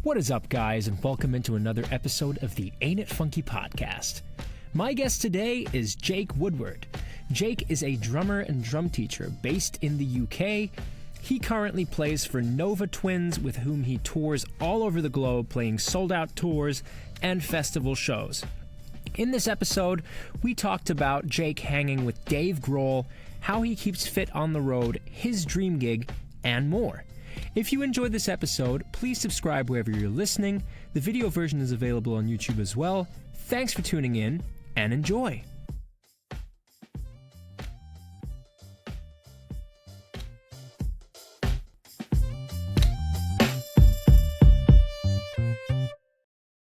What is up, guys, and welcome into another episode of the Ain't It Funky podcast. My guest today is Jake Woodward. Jake is a drummer and drum teacher based in the UK. He currently plays for Nova Twins, with whom he tours all over the globe, playing sold-out tours and festival shows. In this episode, we talked about Jake hanging with Dave Grohl, how he keeps fit on the road, his dream gig, and more. If you enjoyed this episode, please subscribe wherever you're listening. The video version is available on YouTube as well. Thanks for tuning in, and enjoy.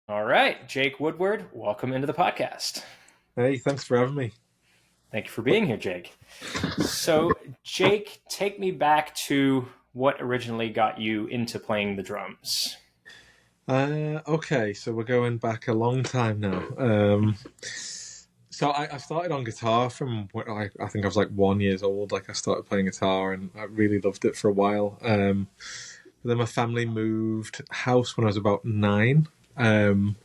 All right, Jake Woodward, welcome into the podcast. Hey, thanks for having me. Thank you for being here, Jake. So, Jake, take me back to what originally got you into playing the drums. Okay, so we're going back a long time now. So I started on guitar from when I think I was like 1 year old. Like I started playing guitar and I really loved it for a while. Then my family moved house when I was about 9. And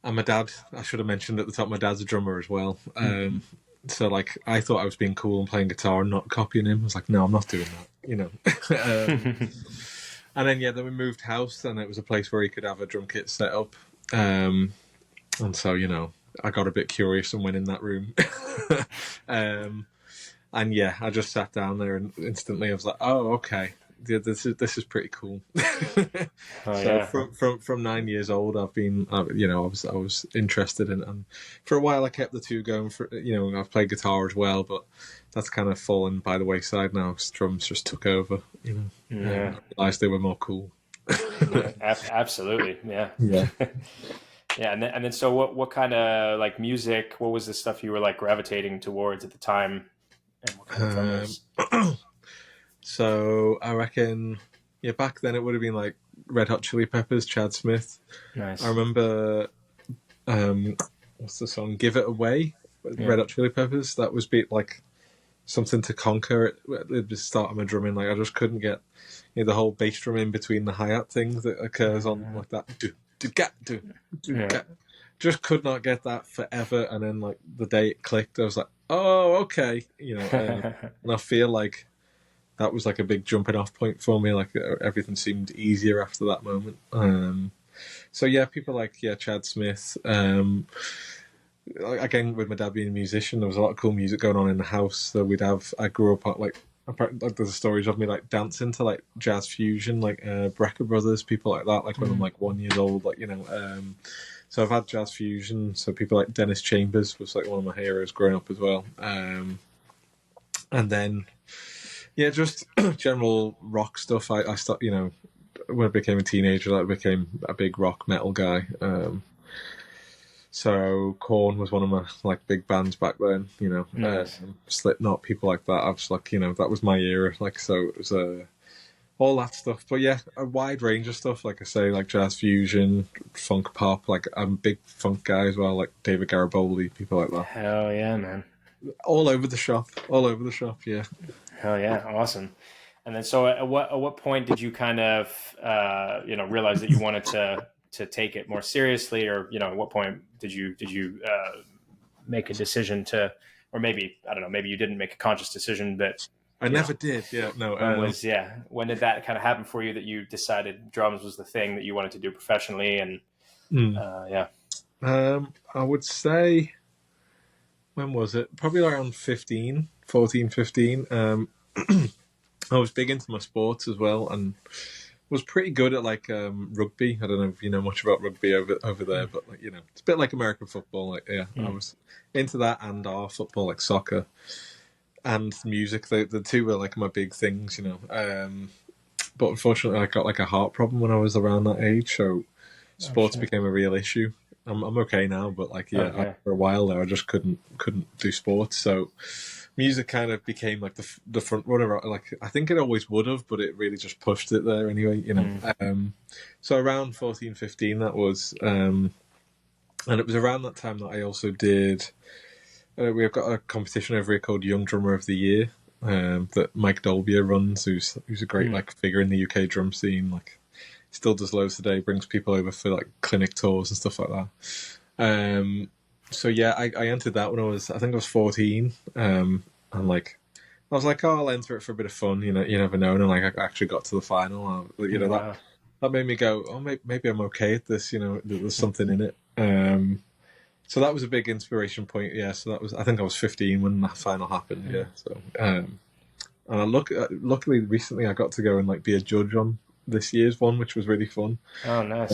my dad, I should have mentioned at the top, my dad's a drummer as well. So like I thought I was being cool and playing guitar and not copying him. I was like, no, I'm not doing that, you know. And then then we moved house and it was a place where he could have a drum kit set up. And so, you know, I got a bit curious and went in that room. And I just sat down there and instantly I was like, oh, okay. Yeah, this is pretty cool. From 9 years old, I've been, I was interested in, and for a while I kept the two going. I've played guitar as well, but that's kind of fallen by the wayside now. Drums just took over. I realized they were more cool. Absolutely, yeah. Yeah. Yeah, and then so what kind of like music? What was the stuff you were like gravitating towards at the time? And what kind of drummers? So I reckon, back then it would have been like Red Hot Chili Peppers, Chad Smith. Nice. I remember, what's the song? Give It Away, Red Hot Chili Peppers. That was like something to conquer at the start of my drumming. Like I just couldn't get the whole bass drum in between the hi-hat thing that occurs on like that. Just could not get that forever. And then like the day it clicked, I was like, oh, okay. And I feel like that was like a big jumping off point for me. Like everything seemed easier after that moment. People like Chad Smith. Again, with my dad being a musician, there was a lot of cool music going on in the house. So I grew up at like there's stories of me like dancing to like jazz fusion, like Brecker Brothers, people like that. Like when I'm like 1 year old, So I've had jazz fusion. So people like Dennis Chambers was like one of my heroes growing up as well. And then. Yeah, just general rock stuff. I started, when I became a teenager, I became a big rock metal guy. So Korn was one of my like big bands back then. Nice. Slipknot, people like that. I was like, that was my era. Like, so it was all that stuff. But yeah, a wide range of stuff. Like I say, like jazz fusion, funk pop. Like I'm a big funk guy as well. Like David Garibaldi, people like that. Hell yeah, man! All over the shop. Yeah. Hell yeah, awesome. And then so at what point did you kind of realize that you wanted to take it more seriously, or at what point did you make a decision to, or maybe I don't know, maybe you didn't make a conscious decision, but I never did. Yeah, no. When did that kind of happen for you that you decided drums was the thing that you wanted to do professionally? And I would say, when was it? Probably around 14, 15. I was big into my sports as well, and was pretty good at like rugby. I don't know if you know much about rugby over there, but like it's a bit like American football. Like I was into that and our football, like soccer and music. The two were like my big things, But unfortunately, I got like a heart problem when I was around that age, so sports became a real issue. I'm okay now, but like for a while there, I just couldn't do sports. So music kind of became like the front runner. Like I think it always would have, but it really just pushed it there anyway. So around 14, 15, that was, and it was around that time that I also did. We've got a competition over here called Young Drummer of the Year, that Mike Dolbier runs, who's a great like figure in the UK drum scene. Like, still does loads today. Brings people over for like clinic tours and stuff like that. So yeah, I entered that when I think I was 14. And like, I was like, oh, I'll enter it for a bit of fun. You know, you never know. And like, I actually got to the final. You know, Wow. that made me go, oh, maybe I'm okay at this. You know, there's something in it. So that was a big inspiration point. Yeah. So I think I was 15 when that final happened. Yeah. So, and luckily recently I got to go and like be a judge on this year's one, which was really fun. Oh, nice.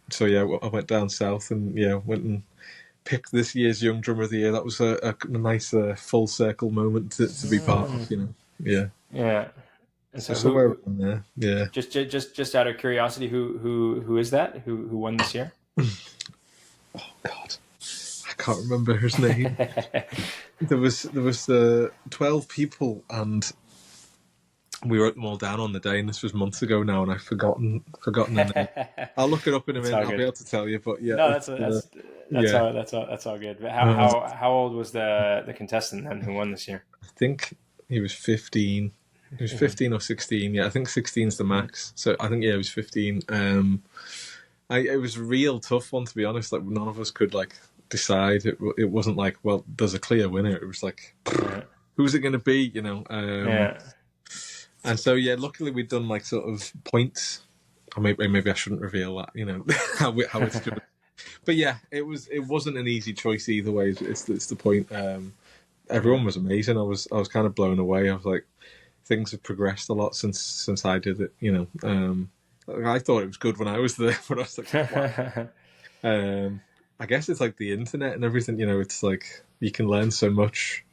So yeah, I went down south and went and picked this year's Young Drummer of the Year. That was a nice full circle moment to be part of. You know. Yeah. Yeah. And So so somewhere who around there. Yeah. just out of curiosity, who is that? Who won this year? Oh God, I can't remember his name. There was 12 people, and we wrote them all down on the day. And this was months ago now, and I've forgotten the name. I'll look it up in a minute. I'll be able to tell you. But yeah, No, that's all good. But how old was the contestant then who won this year? I think he was 15. He was 15 or 16. Yeah, I think 16 is the max. So I think he was 15. It was a real tough one, to be honest. Like, none of us could like decide. It wasn't like, well, there's a clear winner. It was like, who's it going to be? You know. And so yeah, luckily we'd done like sort of points. Or maybe I shouldn't reveal that. You know how it's done. But yeah, it wasn't an easy choice either way. It's the point. Everyone was amazing. I was kind of blown away. I was like, things have progressed a lot since I did it. You know, I thought it was good when I was there, but I was like, wow. I guess it's like the internet and everything. You know, it's like you can learn so much,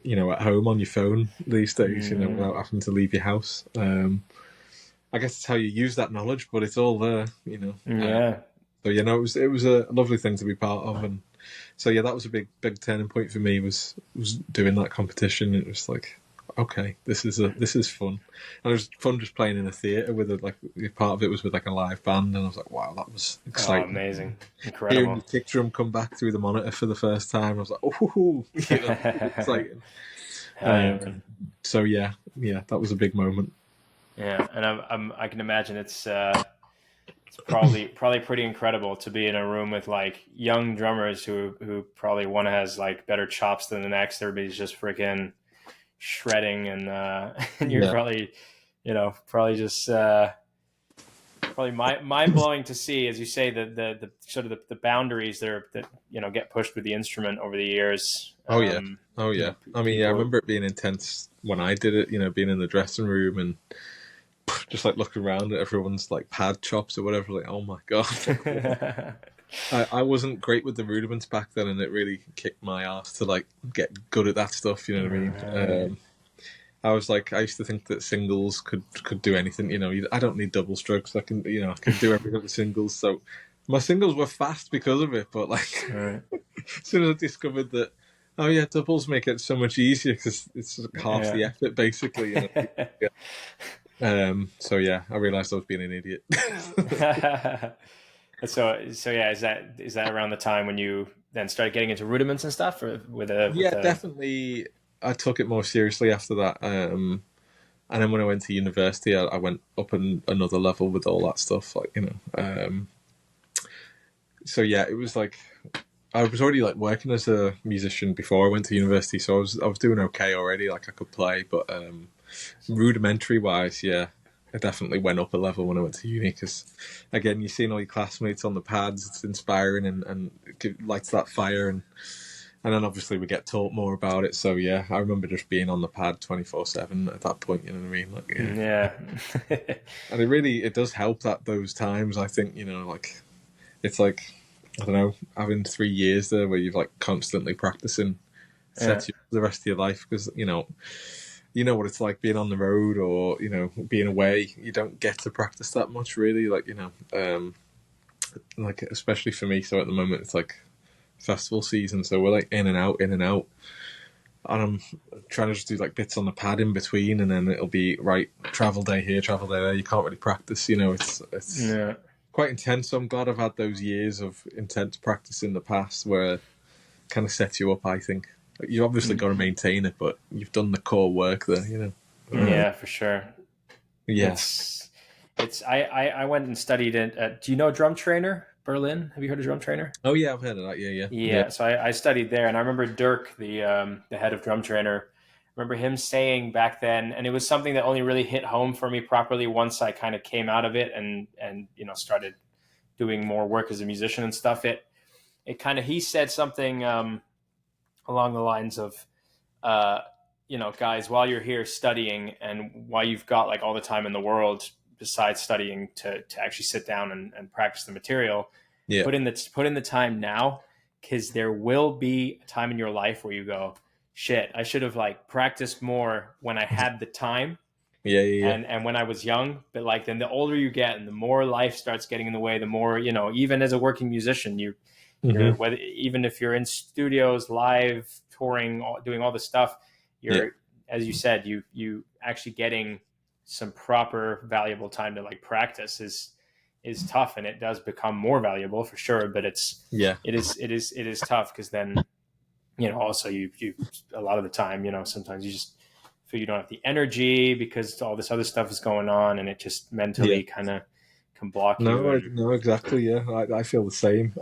you know, at home on your phone these days. You know, without having to leave your house. I guess it's how you use that knowledge, but it's all there. You know. Yeah. So you know, it was a lovely thing to be part of, and so yeah, that was a big turning point for me. Was doing that competition. It was like, okay, this is fun, and it was fun just playing in a theatre with it. Like, part of it was with like a live band, and I was like, wow, that was exciting. Oh, amazing, incredible. Hearing the kick drum come back through the monitor for the first time, I was like, oh, you know, exciting. So yeah, that was a big moment. Yeah, and I can imagine it's probably pretty incredible to be in a room with like young drummers who probably one has like better chops than the next. Everybody's just freaking shredding, and you're probably, you know, just probably mind blowing to see, as you say, the sort of the boundaries that you know get pushed with the instrument over the years. Oh yeah. I mean, I remember it being intense when I did it. You know, being in the dressing room and just like looking around at everyone's like pad chops or whatever. Like, oh my god. I wasn't great with the rudiments back then, and it really kicked my ass to like get good at that stuff. You know what I mean? I used to think that singles could do anything. You know, I don't need double strokes. I can do everything with singles. So my singles were fast because of it. But like, as soon as I discovered that, oh yeah, doubles make it so much easier because it's half the effort basically. You know? So yeah, I realised I was being an idiot. So yeah, is that around the time when you then started getting into rudiments and stuff, or definitely. I took it more seriously after that, and then when I went to university, I went up another level with all that stuff, like, you know. So yeah, it was like I was already like working as a musician before I went to university, so I was doing okay already, like I could play, but rudimentary wise, yeah, I definitely went up a level when I went to uni, because again, you're seeing all your classmates on the pads, it's inspiring and it lights that fire, and then obviously we get taught more about it. So yeah, I remember just being on the pad 24/7 at that point. You know what I mean? Like, yeah. And it does help that those times. I think, you know, like it's like, I don't know, having 3 years there where you've like constantly practicing sets you up for the rest of your life, because you know what it's like being on the road, or you know, being away. You don't get to practice that much really. Like, you know, like especially for me. So at the moment, it's like festival season, so we're like in and out, and I'm trying to just do like bits on the pad in between, and then it'll be right, travel day here, travel day there. You can't really practice, you know. It's quite intense. So I'm glad I've had those years of intense practice in the past, where it kind of sets you up, I think. You obviously got to maintain it, but you've done the core work there, you know. Yeah, for sure. Yeah. I went and studied at do you know Drum Trainer Berlin? Have you heard of Drum Trainer? Oh yeah, I've heard of that. Yeah, yeah, yeah. Yeah, so I studied there, and I remember Dirk, the head of Drum Trainer. I remember him saying back then, and it was something that only really hit home for me properly once I kind of came out of it and started doing more work as a musician and stuff. It kind of he said something along the lines of, guys, while you're here studying and while you've got like all the time in the world besides studying to actually sit down and practice the material, Yeah. put in the time now, because there will be a time in your life where you go, shit, I should have like practiced more when I had the time. Yeah. And when I was young. But like then the older you get and the more life starts getting in the way, the more, even as a working musician, you're whether even if you're in studios, live, touring, doing all this stuff, you're as you said, you actually getting some proper valuable time to like practice is tough, and it does become more valuable for sure. But it is tough because then also you a lot of the time sometimes you just feel you don't have the energy because all this other stuff is going on, and it just mentally kind of can block you. No, exactly. Yeah, I feel the same.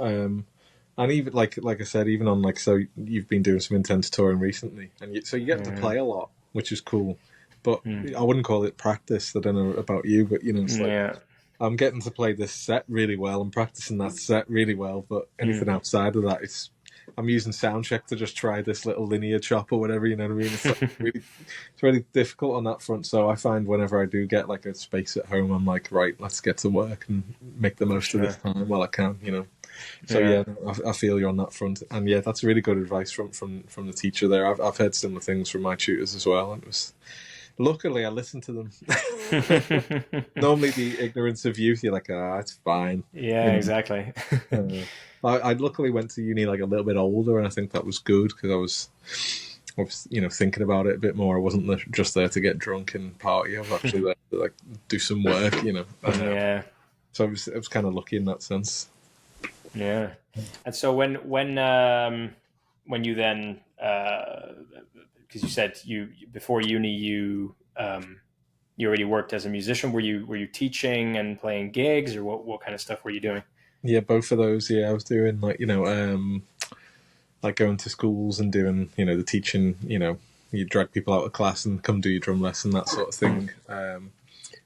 And even like I said, even on like, so you've been doing some intense touring recently, and so you get to play a lot, which is cool. But I wouldn't call it practice. I don't know about you, but it's like I'm getting to play this set really well. I'm practicing that set really well, but anything outside of that, I'm using Soundcheck to just try this little linear chop or whatever. You know what I mean? It's like it's really difficult on that front. So I find whenever I do get like a space at home, I'm like, right, let's get to work and make the most of this time while I can. So I feel you on that front, and that's really good advice from the teacher there. I've heard similar things from my tutors as well, and it was. Luckily, I listened to them. Normally, the ignorance of youth, you're like, it's fine. Yeah, exactly. I luckily went to uni like a little bit older, and I think that was good because I was thinking about it a bit more. I wasn't just there to get drunk and party. I was actually there to like do some work, So I was kind of lucky in that sense. Yeah, and so when you then because you said you before uni you already worked as a musician. Were you teaching and playing gigs, or what kind of stuff were you doing? Yeah, both of those. Yeah, I was doing like like going to schools and doing the teaching. You drag people out of class and come do your drum lesson, that sort of thing. So I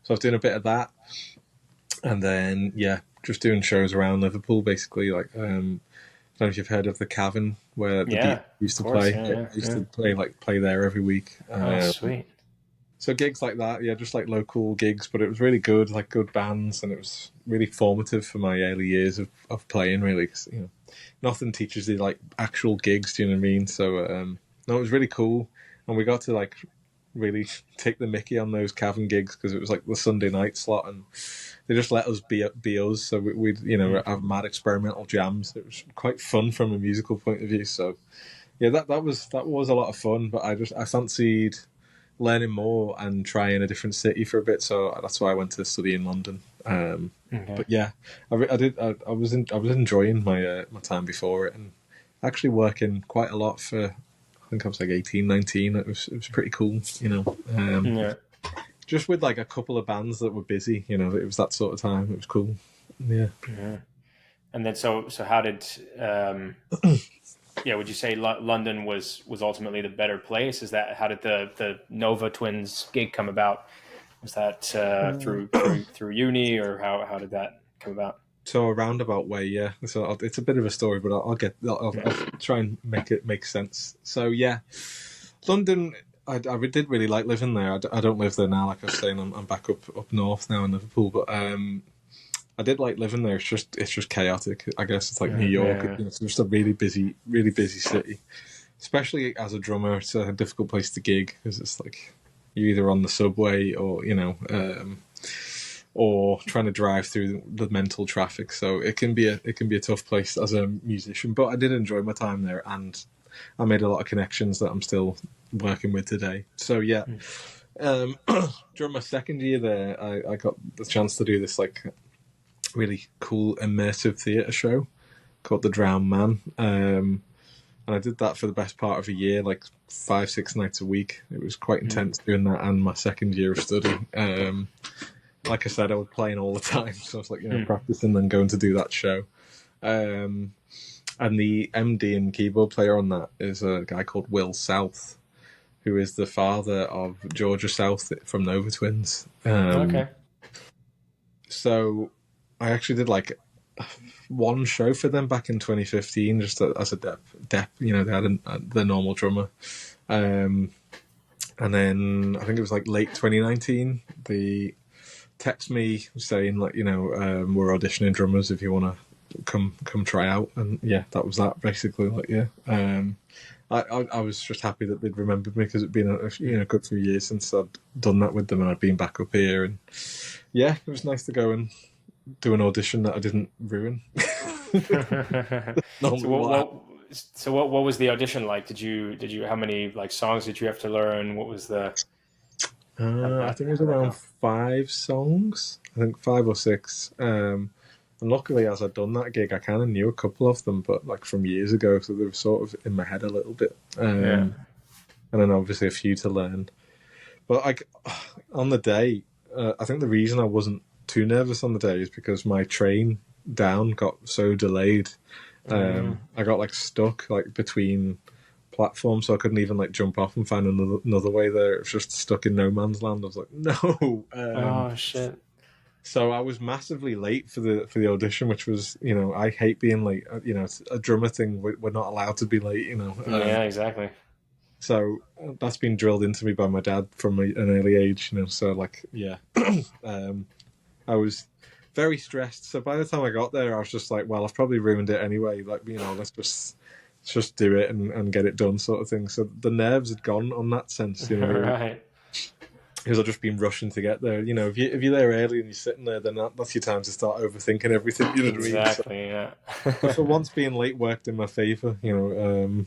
was doing a bit of that, and then just doing shows around Liverpool, basically. Like I don't know if you've heard of the Cavern where the Beat used to play. I used to play there every week. Sweet. So gigs like that, just like local gigs, but it was really good, like good bands, and it was really formative for my early years of playing, really, because nothing teaches you like actual gigs, do you know what I mean? So no, it was really cool, and we got to like really take the mickey on those Cavern gigs because it was like the Sunday night slot, and they just let us be us. So we'd have mad experimental jams. It was quite fun from a musical point of view. So that was a lot of fun. But I fancied learning more and trying a different city for a bit. So that's why I went to study in London. But I was enjoying my time before it, and actually working quite a lot for. I think I was like 18, 19. It was pretty cool, Just with like a couple of bands that were busy, it was that sort of time. It was cool. Yeah. And then so how did would you say London was ultimately the better place? How did the Nova Twins gig come about? Was that through uni, or how did that come about? So a roundabout way, yeah. So it's a bit of a story, but I'll try and make it make sense. So London. I did really like living there. I don't live there now, like I was saying. I'm back up north now in Liverpool, but I did like living there. It's just chaotic. I guess it's like New York. It's just a really busy city. Especially as a drummer, it's a difficult place to gig because it's like you're either on the subway or or trying to drive through the mental traffic. So it can be a tough place as a musician. But I did enjoy my time there, and I made a lot of connections that I'm still working with today. So during my second year there, I got the chance to do this like really cool immersive theatre show called The Drowned Man, and I did that for the best part of a year, like 5-6 nights a week. It was quite intense doing that, and my second year of study. Like I said, I was playing all the time, so I was like, practicing and going to do that show. And the MD and keyboard player on that is a guy called Will South, who is the father of Georgia South from Nova Twins. Okay. So I actually did like one show for them back in 2015, just as a dep. They had the normal drummer. And then I think it was like late 2019, they text me saying like, we're auditioning drummers if you want to come try out. And yeah, that was that basically. Like, yeah. I was just happy that they'd remembered me because it'd been a good few years since I'd done that with them, and I'd been back up here, and yeah, it was nice to go and do an audition that I didn't ruin. So what was the audition like? Did you how many like songs did you have to learn? What was the I think it was around 5 songs. I think 5 or 6. And luckily, as I'd done that gig, I kind of knew a couple of them, but like from years ago, so they were sort of in my head a little bit. And then obviously a few to learn. But like on the day, I think the reason I wasn't too nervous on the day is because my train down got so delayed. I got like stuck like between platforms, so I couldn't even like jump off and find another way there. It was just stuck in no man's land. I was like, no. Oh shit. So I was massively late for the audition, which was, I hate being late. It's a drummer thing. We're not allowed to be late. Yeah, exactly. So that's been drilled into me by my dad from an early age. So like, yeah, I was very stressed. So by the time I got there, I was just like, well, I've probably ruined it anyway. Like, let's just do it and get it done, sort of thing. So the nerves had gone on that sense, Right. Because I've just been rushing to get there. If you're there early and you're sitting there, then that's your time to start overthinking everything. You know what I mean? Exactly. Yeah. But for once, being late worked in my favour. And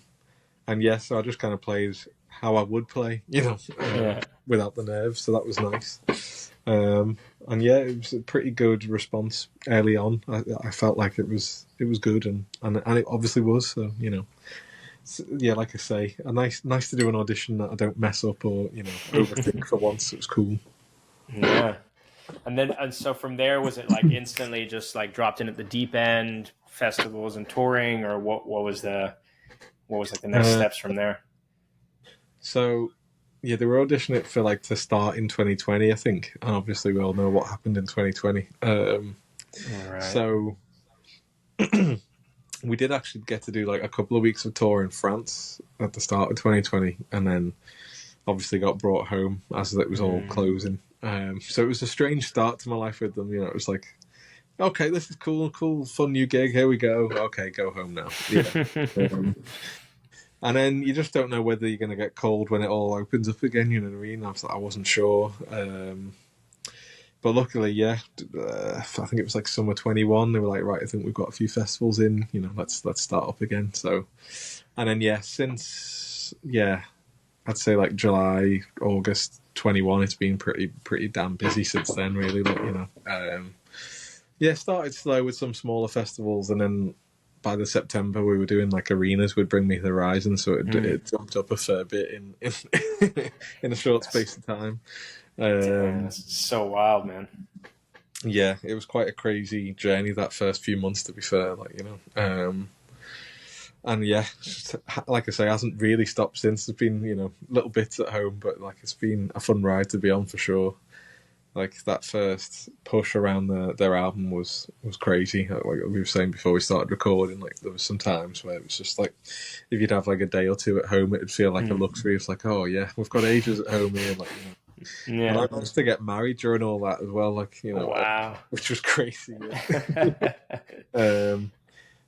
yes, so I just kind of played how I would play, without the nerves. So that was nice. And yeah, it was a pretty good response early on. I felt like it was good, and it obviously was. So yeah, like I say, nice to do an audition that I don't mess up or overthink for once. It was cool. Yeah. And so from there, was it like instantly just like dropped in at the deep end, festivals and touring, or what was like the next steps from there? So yeah, they were auditioning it for like to start in 2020, I think, and obviously we all know what happened in 2020. Right. So we did actually get to do like a couple of weeks of tour in France at the start of 2020, and then obviously got brought home as it was all closing. So it was a strange start to my life with them. It was like, okay, this is cool, fun new gig. Here we go. Okay, go home now. Yeah. And then you just don't know whether you're going to get cold when it all opens up again. You know what I mean? I wasn't sure. But luckily, yeah, I think it was like summer 21. They were like, right, I think we've got a few festivals in. Let's start up again. So, and then yeah, since I'd say like July, August 21, it's been pretty damn busy since then. Really, started slow with some smaller festivals, and then by the September we were doing like arenas with Bring Me the Horizon, so it jumped up a fair bit in in a short space of time. That's so wild, man. Yeah, it was quite a crazy journey that first few months, to be fair. And yeah, like I say, hasn't really stopped since. There's been little bits at home, but like it's been a fun ride to be on for sure. Like that first push around their album was crazy. Like we were saying before we started recording, like there was some times where it was just like if you'd have like a day or two at home, it'd feel like a luxury. It's like, oh yeah, we've got ages at home here, Yeah. And I managed to get married during all that as well, wow, which was crazy. Yeah.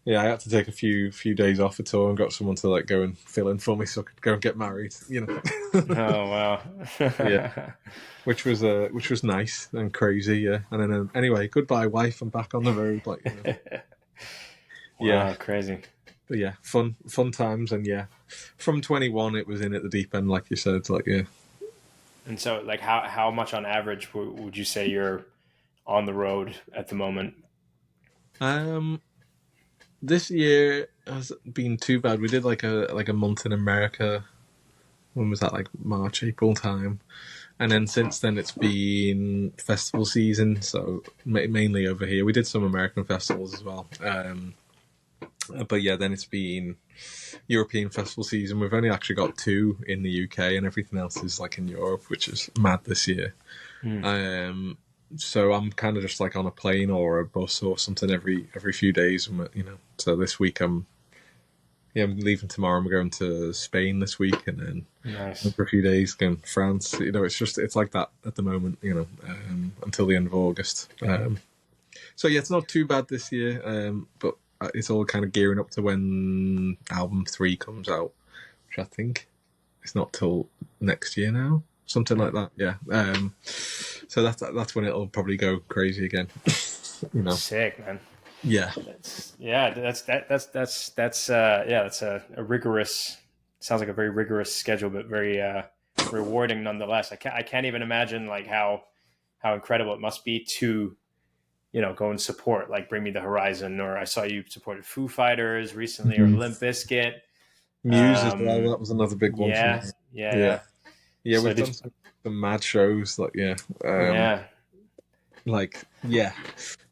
Yeah, I had to take a few days off a tour and got someone to like go and fill in for me so I could go and get married. Oh wow. Yeah, which was nice and crazy. Yeah, and then anyway, goodbye, wife. I'm back on the road. Wow, crazy. But yeah, fun times, and yeah, from 21 it was in at the deep end, like you said. Yeah. And so, like, how much on average would you say you're on the road at the moment? This year has been too bad. We did like a month in America. When was that? Like March, April time. And then since then, it's been festival season, so mainly over here. We did some American festivals as well. But yeah, then it's been European festival season. We've only actually got two in the UK, and everything else is like in Europe, which is mad this year. So I'm kind of just like on a plane or a bus or something every few days, you know. So this week I'm leaving tomorrow. I'm going to Spain this week, and then Nice. for a few days going to France. You know, it's like that at the moment. You know, until the end of August. So yeah, it's not too bad this year, but it's all kind of gearing up to when album 3 comes out, which I think it's not till next year now, something like that. Yeah. So that's when it'll probably go crazy again. You know. Sick, man. Yeah. That's a rigorous. Sounds like a very rigorous schedule, but very rewarding nonetheless. I can't even imagine like how incredible it must be to, you know, go and support like Bring Me the Horizon, or I saw you supported Foo Fighters recently, or Limp Bizkit. Muse as well. That was another big one for me. Yeah. Yeah, So we've done some mad shows. Like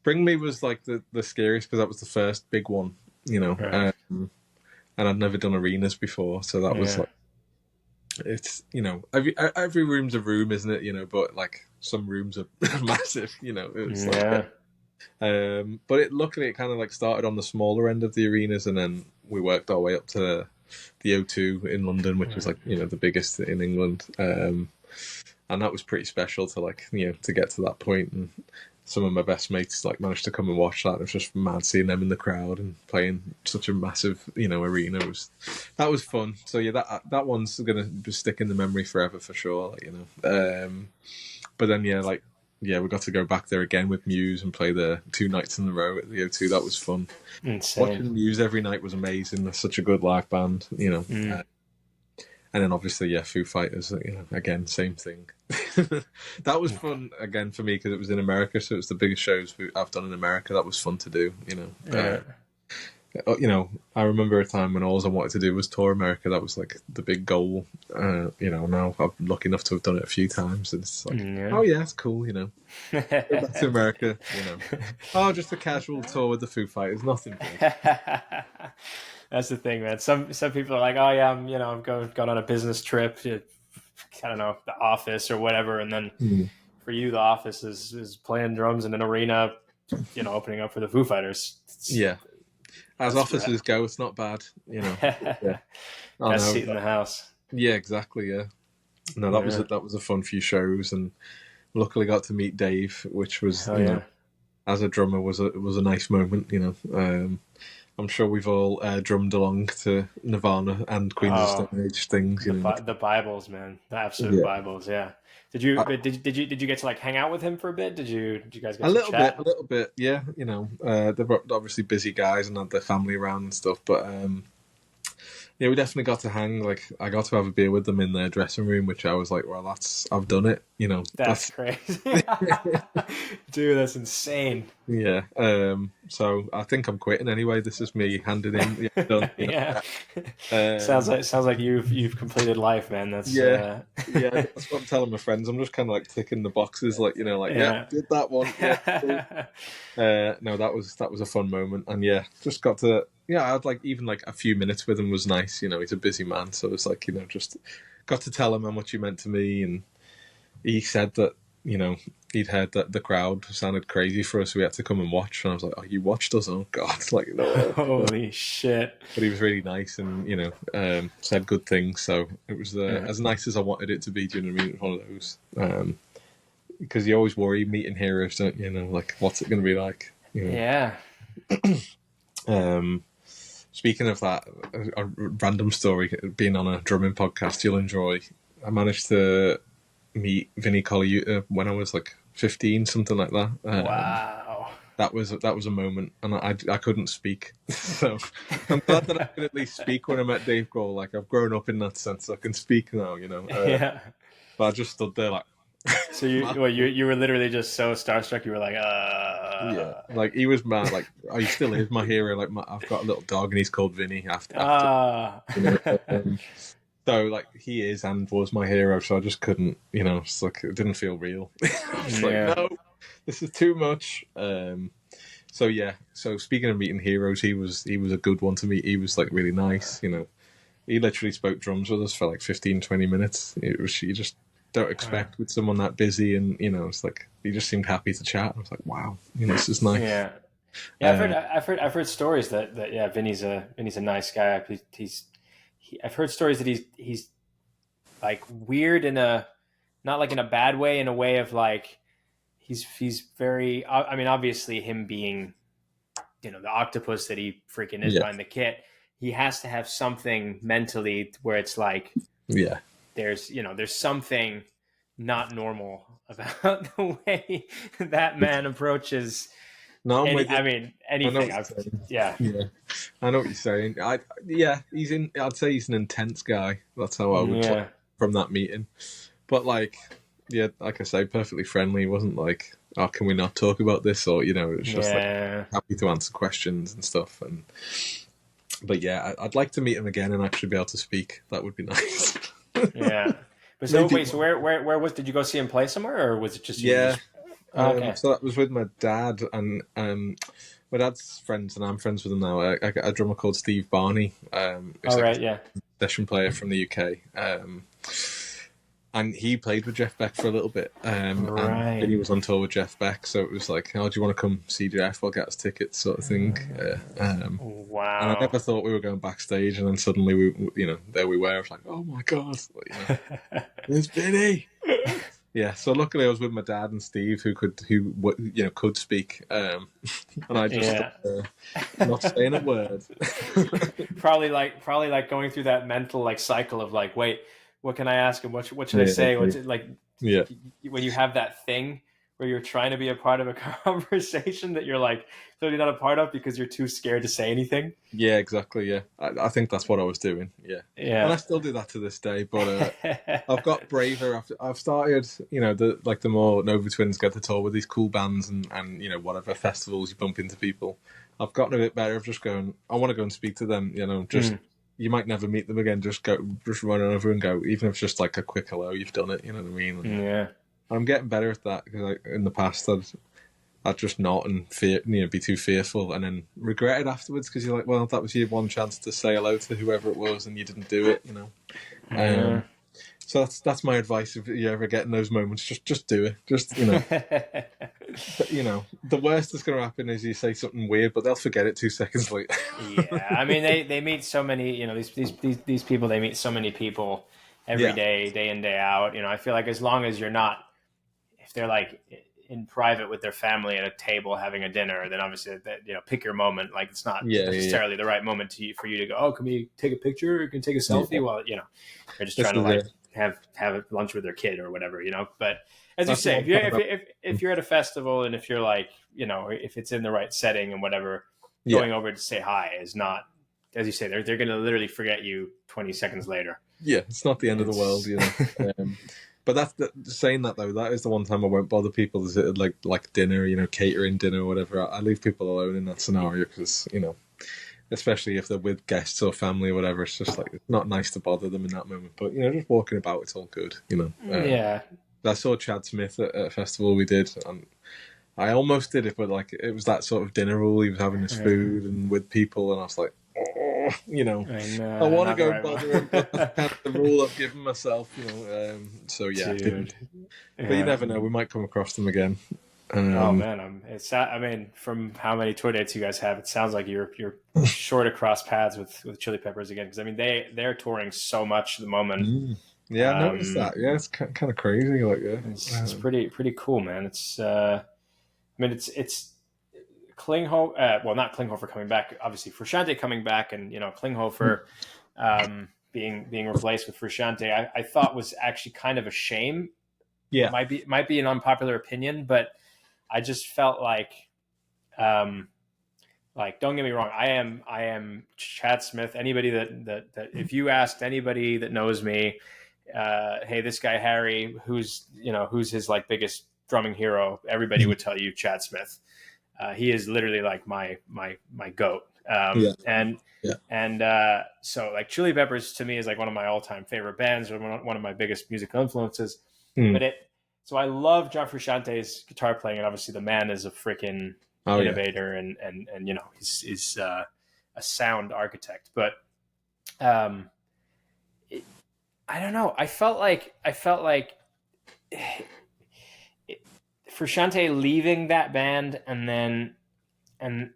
Bring Me was like the scariest because that was the first big one, you know. Right. And I'd never done arenas before, so that was like, it's, you know, every room's a room, isn't it? You know, but like some rooms are massive, you know. It was but luckily it kind of like started on the smaller end of the arenas, and then we worked our way up to the O2 in London, which was like, you know, the biggest in England, and that was pretty special to like, you know, to get to that point. And some of my best mates like managed to come and watch that. It was just mad seeing them in the crowd and playing such a massive, you know, arena. That was fun. So yeah, that one's gonna just stick in the memory forever for sure. Like, you know, but then we got to go back there again with Muse and play the 2 nights in a row at the O2. That was fun. Insane. Watching Muse every night was amazing. They're such a good live band, you know. And then obviously, Foo Fighters, you know, again, same thing. That was fun again for me because it was in America, so it was the biggest shows I've done in America. That was fun to do, you know. You know, I remember a time when all I wanted to do was tour America. That was like the big goal. You know, now I'm lucky enough to have done it a few times. And it's like, oh yeah, it's cool, you know. Go back to America, you know. Oh, just a casual tour with the Foo Fighters, nothing big. That's the thing, man. Some people are like, oh yeah, I'm going on a business trip. I don't know, the office or whatever, and then for you, the office is playing drums in an arena, you know, opening up for the Foo Fighters. As offices go, it's not bad, you know. Best seat in the house. Yeah, exactly. Yeah. No, that was a fun few shows, and luckily got to meet Dave, which was know, as a drummer was a nice moment, you know. I'm sure we've all drummed along to Nirvana and Queens of Stone Age things, you know. The Bibles, man, the absolute Bibles. Yeah. Did you get to like hang out with him for a bit? Did you guys get a little bit? Yeah. You know, they're obviously busy guys and had their family around and stuff, but yeah, we definitely got to hang. Like, I got to have a beer with them in their dressing room, which I was like, well, I've done it, you know. That's crazy. Dude, that's insane. Yeah. So I think I'm quitting anyway. This is me handing in. Yeah. Done, Sounds like you've completed life, man. That's yeah. That's what I'm telling my friends. I'm just kind of like ticking the boxes, like, you know, like did that one. Yeah. No, that was a fun moment, and just got to. Yeah, I had like even like a few minutes with him was nice. You know, he's a busy man, so it's like, you know, just got to tell him how much he meant to me, and he said that, you know, he'd heard that the crowd sounded crazy for us, so we had to come and watch. And I was like, "Oh, you watched us? Oh God!" Like, no, holy shit! But he was really nice, and you know, said good things. So it was as nice as I wanted it to be. Do you know what I mean? It was one of those. Because you always worry meeting heroes, don't you? You know, like what's it going to be like? You know? Yeah. Speaking of that, a random story, being on a drumming podcast you'll enjoy. I managed to meet Vinnie Colaiuta when I was like 15, something like that. Wow. That was a moment, and I couldn't speak. So I'm glad that I can at least speak when I met Dave Grohl. Like, I've grown up in that sense. I can speak now, you know. But I just stood there like... So you were literally just so starstruck, you were like, Yeah, like he was my like he still is my hero. Like I've got a little dog and he's called Vinny after you know. So like he is and was my hero. So I just couldn't, it's like it didn't feel real. It's like no, this is too much. So yeah. So speaking of meeting heroes, he was a good one to meet. He was like really nice. He literally spoke drums with us for like 15, 20 minutes. You just don't expect with someone that busy, and it's like he just seemed happy to chat. I was like, wow, this is nice. Yeah, I've heard stories that yeah, Vinny's a nice guy. I've heard stories that he's like weird in a, not like in a bad way, in a way of like he's very. I mean, obviously him being, the octopus that he freaking is behind the kit, he has to have something mentally where it's like, there's something not normal about the way that man approaches. No, anything. I know what you're saying. I'd say he's an intense guy. That's how I would put from that meeting. But like I say, perfectly friendly. He wasn't like, oh, can we not talk about this? Or, it was just like happy to answer questions and stuff. But yeah, I'd like to meet him again and actually be able to speak. That would be nice. Yeah. But so wait, so where did you go see him play somewhere, or was it just you? Yeah. So that was with my dad, and my dad's friends, and I'm friends with him now. I got a drummer called Steve Barney. Session player from the UK. And he played with Jeff Beck for a little bit. And he was on tour with Jeff Beck, so it was like, oh, do you want to come see Jeff? I'll get us tickets, sort of thing. Wow. And I never thought we were going backstage, and then suddenly there we were. I was like, oh my God, there's Vinny. Yeah, so luckily I was with my dad and Steve, who could speak, and I just not saying a word. probably like going through that mental like cycle of like, wait, what can I ask him? What should I say? What's it like? Yeah, when you have that thing where you're trying to be a part of a conversation that you're like clearly not a part of because you're too scared to say anything. Yeah, exactly. Yeah, I think that's what I was doing. Yeah, and I still do that to this day. But I've got braver. I've started, the more Nova Twins get to tour with these cool bands and whatever festivals you bump into people. I've gotten a bit better of just going, I want to go and speak to them. You might never meet them again. Just run over and go, even if it's just like a quick hello. You've done it. You know what I mean? Yeah. I'm getting better at that because in the past I'd just not and be too fearful and then regret it afterwards because you're like, well, that was your one chance to say hello to whoever it was and you didn't do it, So that's my advice if you ever get in those moments. Just do it. Just the worst that's going to happen is you say something weird, but they'll forget it 2 seconds later. Yeah, I mean they meet so many, these people. They meet so many people every day, day in, day out. I feel like as long as you're not, if they're like in private with their family at a table having a dinner, then obviously pick your moment. Like it's not necessarily the right moment for you to go, oh, can we take a picture? Or can we take a selfie? While they're just trying to like have lunch with their kid or whatever, But as you say, if you're at a festival and if you're like, if it's in the right setting and whatever, going over to say hi is not, as you say, they're going to literally forget you 20 seconds later. Yeah, it's not the end of the world, But saying that though, that is the one time I won't bother people. Is it like dinner, catering dinner or whatever? I leave people alone in that scenario because especially if they're with guests or family or whatever, it's just like it's not nice to bother them in that moment. But just walking about, it's all good. I saw Chad Smith at a festival we did, and I almost did it, but like it was that sort of dinner rule. He was having his food and with people, and I was like, I want to go and bother him, but that's kind of the rule I've given myself, So yeah, dude. But you never know, we might come across them again. Oh man, from how many tour dates you guys have, it sounds like you're sure to cross paths with Chili Peppers again because they're touring so much at the moment. Yeah, I noticed that. Yeah, it's kind of crazy. Like it's pretty cool, man. It's it's Klinghoffer, well, not Klinghoffer coming back, obviously Frusciante coming back, and Klinghoffer being replaced with Frusciante, I thought was actually kind of a shame. Yeah, might be an unpopular opinion, but I just felt like don't get me wrong, I am Chad Smith. Anybody that if you asked anybody that knows me, hey, this guy Harry, who's his like biggest drumming hero, everybody would tell you Chad Smith. He is literally like my goat. Yeah. And Yeah. so like Chili Peppers to me is like one of my all-time favorite bands, or one of my biggest musical influences. Mm. So I love John Frusciante's guitar playing, and obviously the man is a freaking innovator, and you know, he's a sound architect. But I don't know. I felt like Frusciante leaving that band, and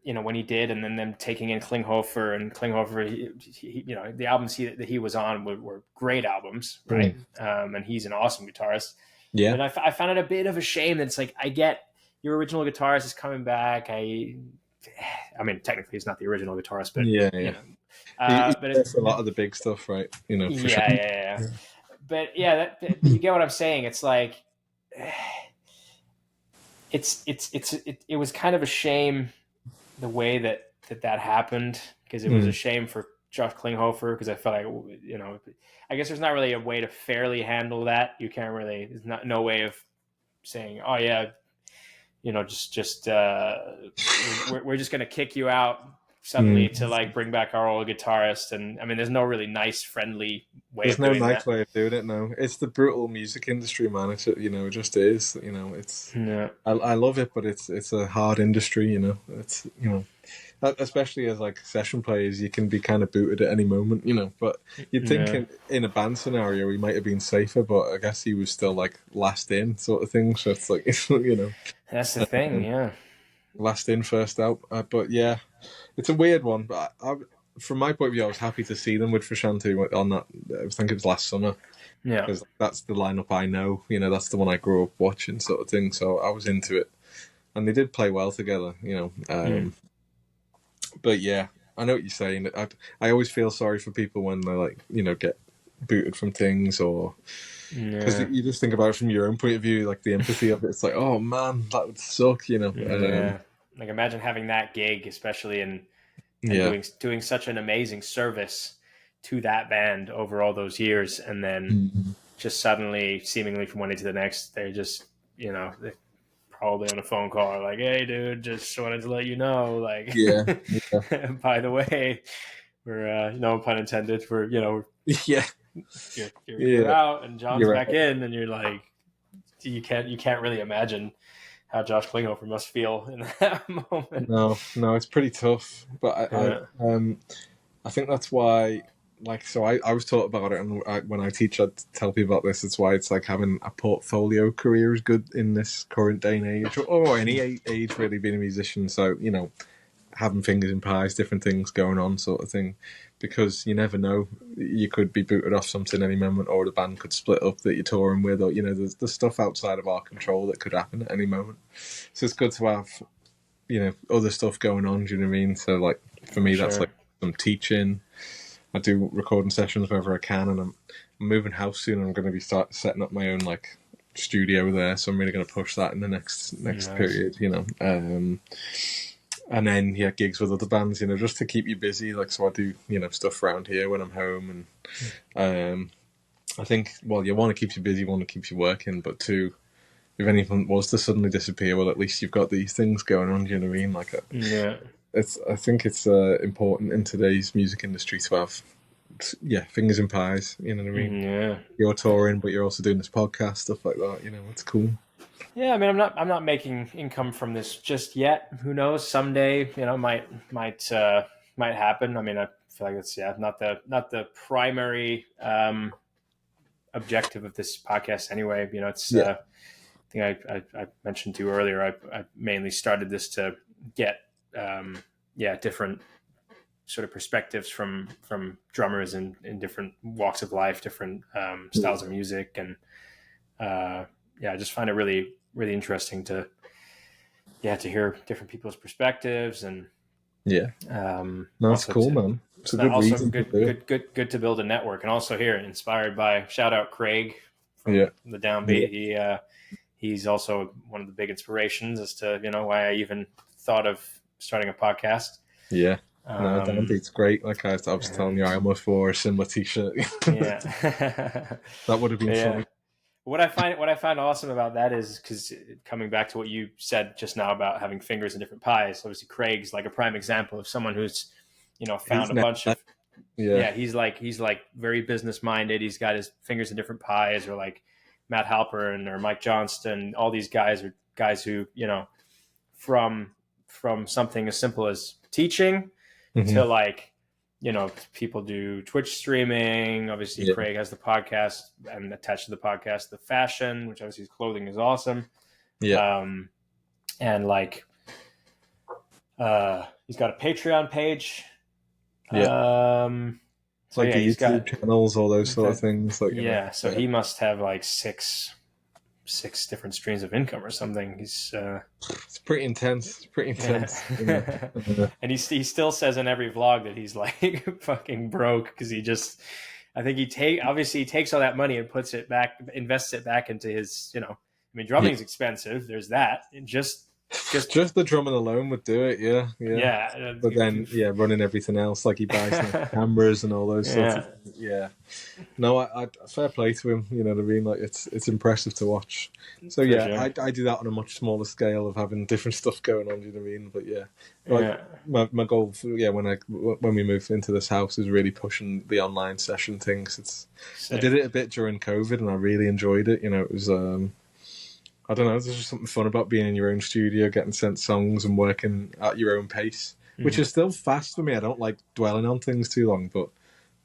you know, when he did, and then them taking in Klinghoffer, and Klinghoffer, he, you know, the albums that he was on were great albums, right? And he's an awesome guitarist. Yeah. But I found it a bit of a shame that it's like, I get your original guitarist is coming back. I mean, technically he's not the original guitarist, but Yeah. you know, He's but there for a lot of the big stuff, right? You know, for sure. yeah. But yeah, but you get what I'm saying. It's like, it was kind of a shame the way that happened, because it was a shame for Josh Klinghoffer, because I felt like, you know, I guess there's not really a way to fairly handle that. You can't really, there's no way of saying, oh yeah, you know, we're just gonna kick you out suddenly to like bring back our old guitarist. And I mean, there's no really nice, friendly way There's of no doing nice that. way of doing it. No, it's the brutal music industry, man. It's, you know, it just is. You know, it's. Yeah. I love it, but it's a hard industry. You know, it's, you know, especially as like session players, you can be kind of booted at any moment. You know, but you'd think in a band scenario he might have been safer, but I guess he was still like last in sort of thing. So it's like, you know, That's the thing. Yeah. last in, first out. But yeah, it's a weird one. But from my point of view, I was happy to see them with Frusciante on that. I think it was last summer. Yeah. Because that's the lineup I know. You know, that's the one I grew up watching, sort of thing. So I was into it, and they did play well together. You know, but yeah, I know what you're saying. I always feel sorry for people when they, like, you know, get booted from things, or because you just think about it from your own point of view, like the empathy of it. It's like, oh man, that would suck. You know. Like imagine having that gig, especially and Yeah. doing such an amazing service to that band over all those years, and then just suddenly, seemingly from one day to the next, they're just, you know, they're probably on a phone call like, hey dude, just wanted to let you know, like, Yeah. by the way, we're no pun intended, we're, you know, Yeah. you're out and John's You're back right. in, and you're like, you can't really imagine how Josh Klinghoffer must feel in that moment. No, it's pretty tough. But I think that's why, like, so I was taught about it, and when I teach, I tell people about this. It's why it's like having a portfolio career is good in this current day and age, or any age really, being a musician. So, you know, having fingers in pies, different things going on, sort of thing, because you never know. You could be booted off something any moment, or the band could split up that you're touring with, or, you know, there's stuff outside of our control that could happen at any moment. So it's good to have, you know, other stuff going on. Do you know what I mean? So, like, for me, that's like some teaching. I do recording sessions whenever I can, and I'm moving house soon. I'm going to be setting up my own like studio there, so I'm really going to push that in the next period. You know, and then gigs with other bands. You know, just to keep you busy. Like, so I do, you know, stuff around here when I'm home, and I think, well, you want to keep you busy, you want to keep you working, but two, if anything was to suddenly disappear, well, at least you've got these things going on. Do you know what I mean? Like, I think it's important in today's music industry to have, fingers in pies. You know what I mean? Yeah. You're touring, but you're also doing this podcast, stuff like that. You know, it's cool. Yeah, I mean, I'm not making income from this just yet. Who knows? Someday, you know, might happen. I mean, I feel like it's not the primary objective of this podcast anyway. You know, it's I think I mentioned to you earlier. I mainly started this to get different sort of perspectives from drummers in different walks of life, different styles of music, and I just find it really, really interesting to hear different people's perspectives, and that's cool, man. It's a good also reason good to build a network, and also here inspired by, shout out Craig from the Downbeat. He's also one of the big inspirations as to, you know, why I even thought of starting a podcast. No, Downbeat's great. Like I was telling you, I almost wore a similar t-shirt. That would have been funny. What I find awesome about that is because coming back to what you said just now about having fingers in different pies. Obviously, Craig's like a prime example of someone who's, found He's a never, bunch of yeah, yeah. He's like very business minded. He's got his fingers in different pies, or like Matt Halpern or Mike Johnston. All these guys are guys who from something as simple as teaching hmm to like people do Twitch streaming. Obviously yeah, Craig has the podcast, and attached to the podcast the fashion, which obviously his clothing is awesome. yeah, And like he's got a Patreon page. yeah. So Like yeah, the he's got YouTube channels, all those sort of that. things. Like Yeah, so he must have like six different streams of income or something. He's it's pretty intense. It's pretty yeah. intense. And he still says in every vlog that he's like fucking broke because I think he takes all that money and puts it back, invests it back into his, I mean, Yeah. drumming's expensive. There's that. And just Just the drumming alone would do it, yeah, yeah. yeah. But then, yeah, running everything else, like he buys nice cameras and all those sorts of things. Yeah. No, I fair play to him. You know what I mean? Like it's impressive to watch. So yeah, sure. I do that on a much smaller scale of having different stuff going on. Do you know what I mean? But yeah, like Yeah. my goal, when we moved into this house is really pushing the online session things. I did it a bit during COVID and I really enjoyed it. You know, it was I don't know, there's just something fun about being in your own studio, getting sent songs and working at your own pace, which is still fast for me. I don't like dwelling on things too long, but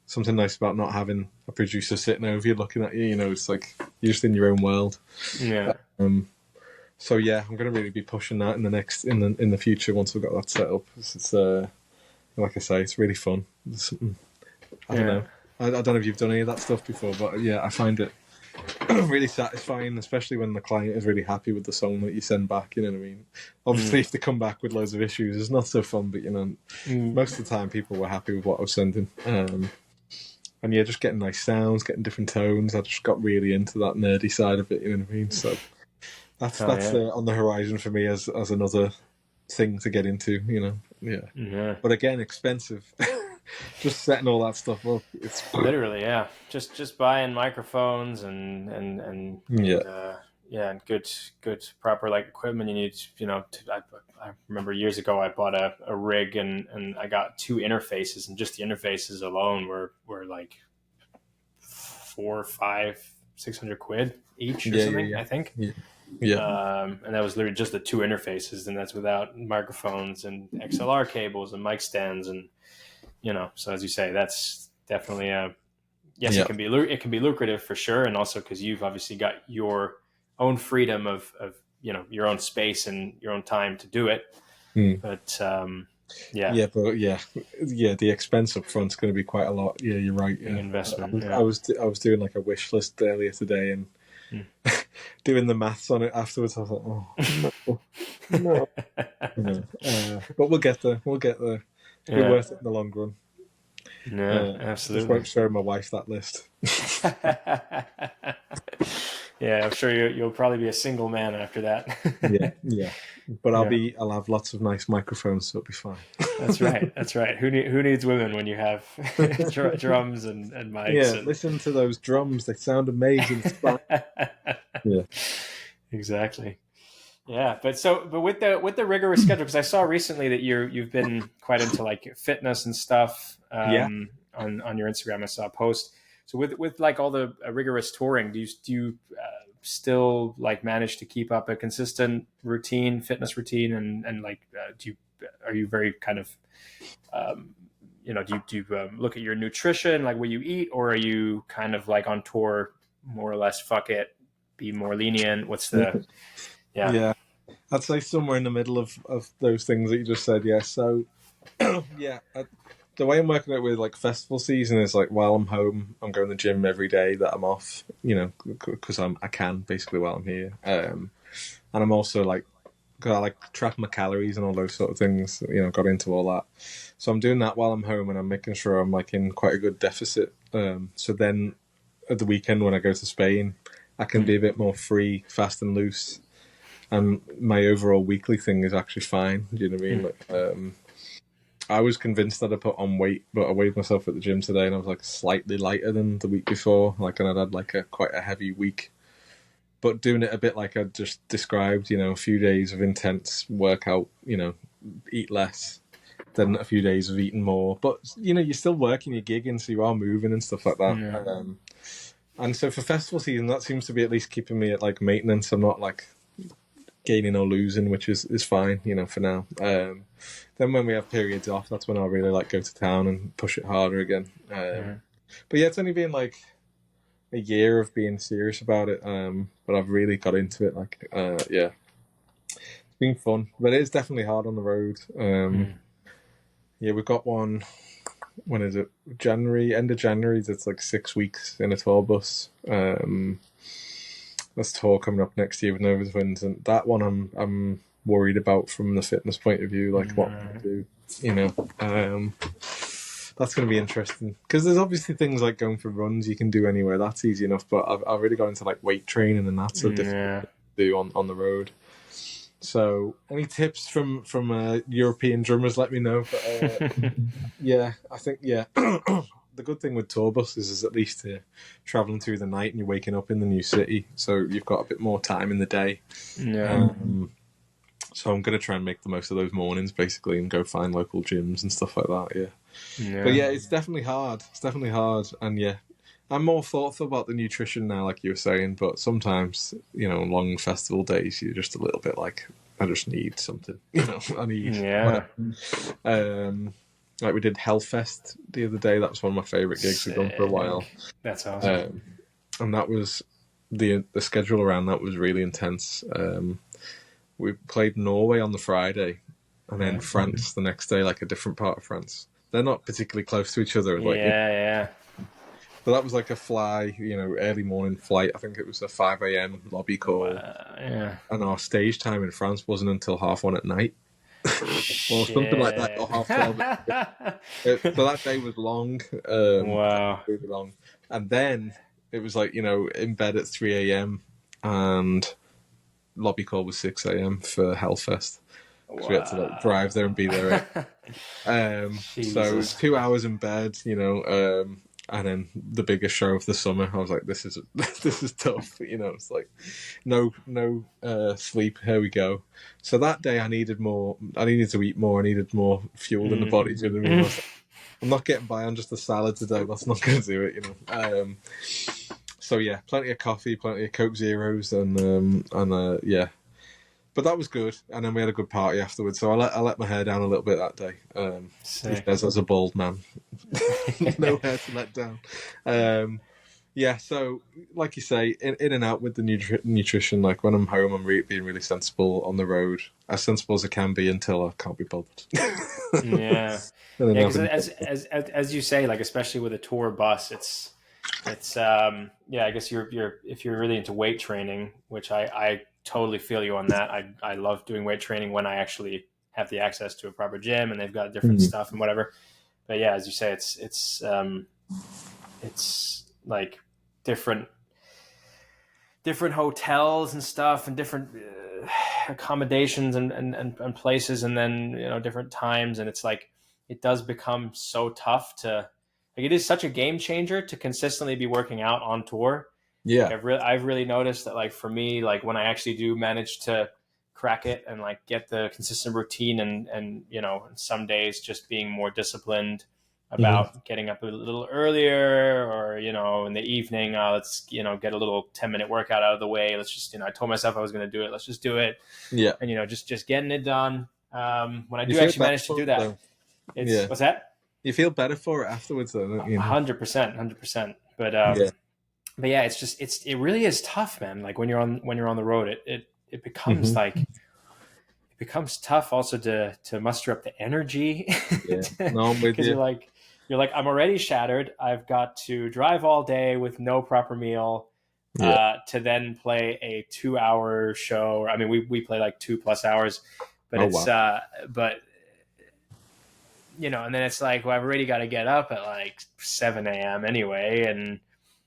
something nice about not having a producer sitting over you looking at you. You know, it's like you're just in your own world. Yeah. So yeah, I'm going to really be pushing that in the future once we've got that set up. It's like I say, it's really fun. I don't know. I don't know if you've done any of that stuff before, but yeah, I find it really satisfying, especially when the client is really happy with the song that you send back. You know what I mean? Obviously, if they come back with loads of issues, it's not so fun. But most of the time, people were happy with what I was sending. And yeah, just getting nice sounds, getting different tones. I just got really into that nerdy side of it. You know what I mean? So that's on the horizon for me as another thing to get into. You know, Yeah. But again, expensive. Just setting all that stuff up. It's Literally, yeah. Just buying microphones and and good proper like equipment. You need, I remember years ago I bought a rig and I got two interfaces, and just the interfaces alone were like 4, 5, 600 quid each or something. I think. Yeah. And that was literally just the two interfaces, and that's without microphones and XLR cables and mic stands and. So as you say, that's definitely yes, it can be lucrative for sure, and also because you've obviously got your own freedom of your own space and your own time to do it. But the expense up front's going to be quite a lot. Yeah, you're right. Yeah. Investment. I was doing like a wish list earlier today and doing the maths on it afterwards. I was like, oh no. But we'll get there. It'll be worth it in the long run. Yeah, absolutely. Just won't show my wife that list. Yeah, I'm sure you'll probably be a single man after that. yeah. But I'll have lots of nice microphones, so it'll be fine. That's right. Who needs women when you have drums and mics? Yeah, listen to those drums; they sound amazing. Yeah, exactly. Yeah, but with the rigorous schedule, because I saw recently that you've been quite into like fitness and stuff. On your Instagram, I saw a post. So with like all the rigorous touring, do you still like manage to keep up a consistent fitness routine, and like are you very kind of do you look at your nutrition, like what you eat, or are you kind of like on tour more or less? Fuck it, be more lenient. What's the Yeah, I'd say somewhere in the middle of those things that you just said. Yeah, so the way I'm working it with like festival season is like while I'm home, I'm going to the gym every day that I'm off. Because I can basically while I'm here, and I'm also like, cause I like track my calories and all those sort of things. Got into all that, so I'm doing that while I'm home, and I'm making sure I'm like in quite a good deficit. So then at the weekend when I go to Spain, I can be a bit more free, fast and loose. And my overall weekly thing is actually fine. Do you know what I mean? Like, I was convinced that I put on weight, but I weighed myself at the gym today and I was like slightly lighter than the week before. Like, and I'd had like quite a heavy week. but doing it a bit like I just described, a few days of intense workout, eat less, then a few days of eating more. But, you're still working, you're gigging, so you are moving and stuff like that. Yeah. And so for festival season, that seems to be at least keeping me at like maintenance. I'm not like gaining or losing, which is fine, for now. Then when we have periods off, that's when I'll really like go to town and push it harder again. But yeah, it's only been like a year of being serious about it. But I've really got into it. Like, yeah, it's been fun, but it is definitely hard on the road. Yeah, we've got one. When is it? January, end of January. It's like 6 weeks in a tour bus. There's tour coming up next year with Nova Twins, and that one I'm worried about from the fitness point of view, like what to do. That's going to be interesting because there's obviously things like going for runs you can do anywhere. That's easy enough, but I've really got into like weight training, and that's a difficult to do on the road. So, any tips from European drummers? Let me know. But, yeah, I think the good thing with tour buses is at least you're traveling through the night and you're waking up in the new city, so you've got a bit more time in the day. Yeah. So I'm going to try and make the most of those mornings, basically, and go find local gyms and stuff like that. Yeah. But yeah, it's definitely hard. And yeah, I'm more thoughtful about the nutrition now, like you were saying. But sometimes, long festival days, you're just a little bit like, I just need something. I need. Yeah. Like we did Hellfest the other day. That was one of my favourite gigs we've done for a while. That's awesome. And that was the schedule around that was really intense. We played Norway on the Friday, and then France the next day, like a different part of France. They're not particularly close to each other. Yeah. But that was like a fly, early morning flight. I think it was a 5 a.m. lobby call. Yeah. And our stage time in France wasn't until 1:30 at night. Or something like that, or 12:30. So that day was long. Wow. Really long. And then it was like, in bed at 3 a.m. and lobby call was 6 a.m. for Hellfest. So we had to drive there and be there. So it was 2 hours in bed, and then the biggest show of the summer. I was like, this is tough. It's like no sleep. Here we go. So that day I needed to eat more. I needed more fuel in the body. Do you know what I mean? I'm not getting by on just a salad today. That's not going to do it. So yeah, plenty of coffee, plenty of Coke Zeros, and yeah. But that was good, and then we had a good party afterwards. So I let my hair down a little bit that day. As a bald man, no hair to let down. Yeah, so like you say, in and out with the nutrition. Like when I'm home, I'm being really sensible on the road, as sensible as I can be until I can't be bothered. Yeah, because as you say, like especially with a tour bus, it's I guess if you're really into weight training, which I totally feel you on that. I love doing weight training when I actually have the access to a proper gym and they've got different stuff and whatever. But yeah, as you say, it's like different hotels and stuff and different accommodations and places, and then different times, and it's like it does become so tough to, like, it is such a game changer to consistently be working out on tour. Yeah, like I've really noticed that, like for me, like when I actually do manage to crack it and like get the consistent routine and some days just being more disciplined about getting up a little earlier, or in the evening, let's get a little 10-minute workout out of the way. Let's just I told myself I was going to do it. Let's just do it. Yeah, and just getting it done. When I do actually manage to do that, what's that? You feel better for it afterwards, though, don't you? 100%. But yeah, it really is tough, man. Like when you're on the road, it becomes like, it becomes tough also to muster up the energy. Yeah, no, I'm with you. You're like, I'm already shattered. I've got to drive all day with no proper meal, to then play a 2-hour show. I mean, we play like 2+ hours, but but and then it's like, well, I've already got to get up at like 7 a.m. anyway, and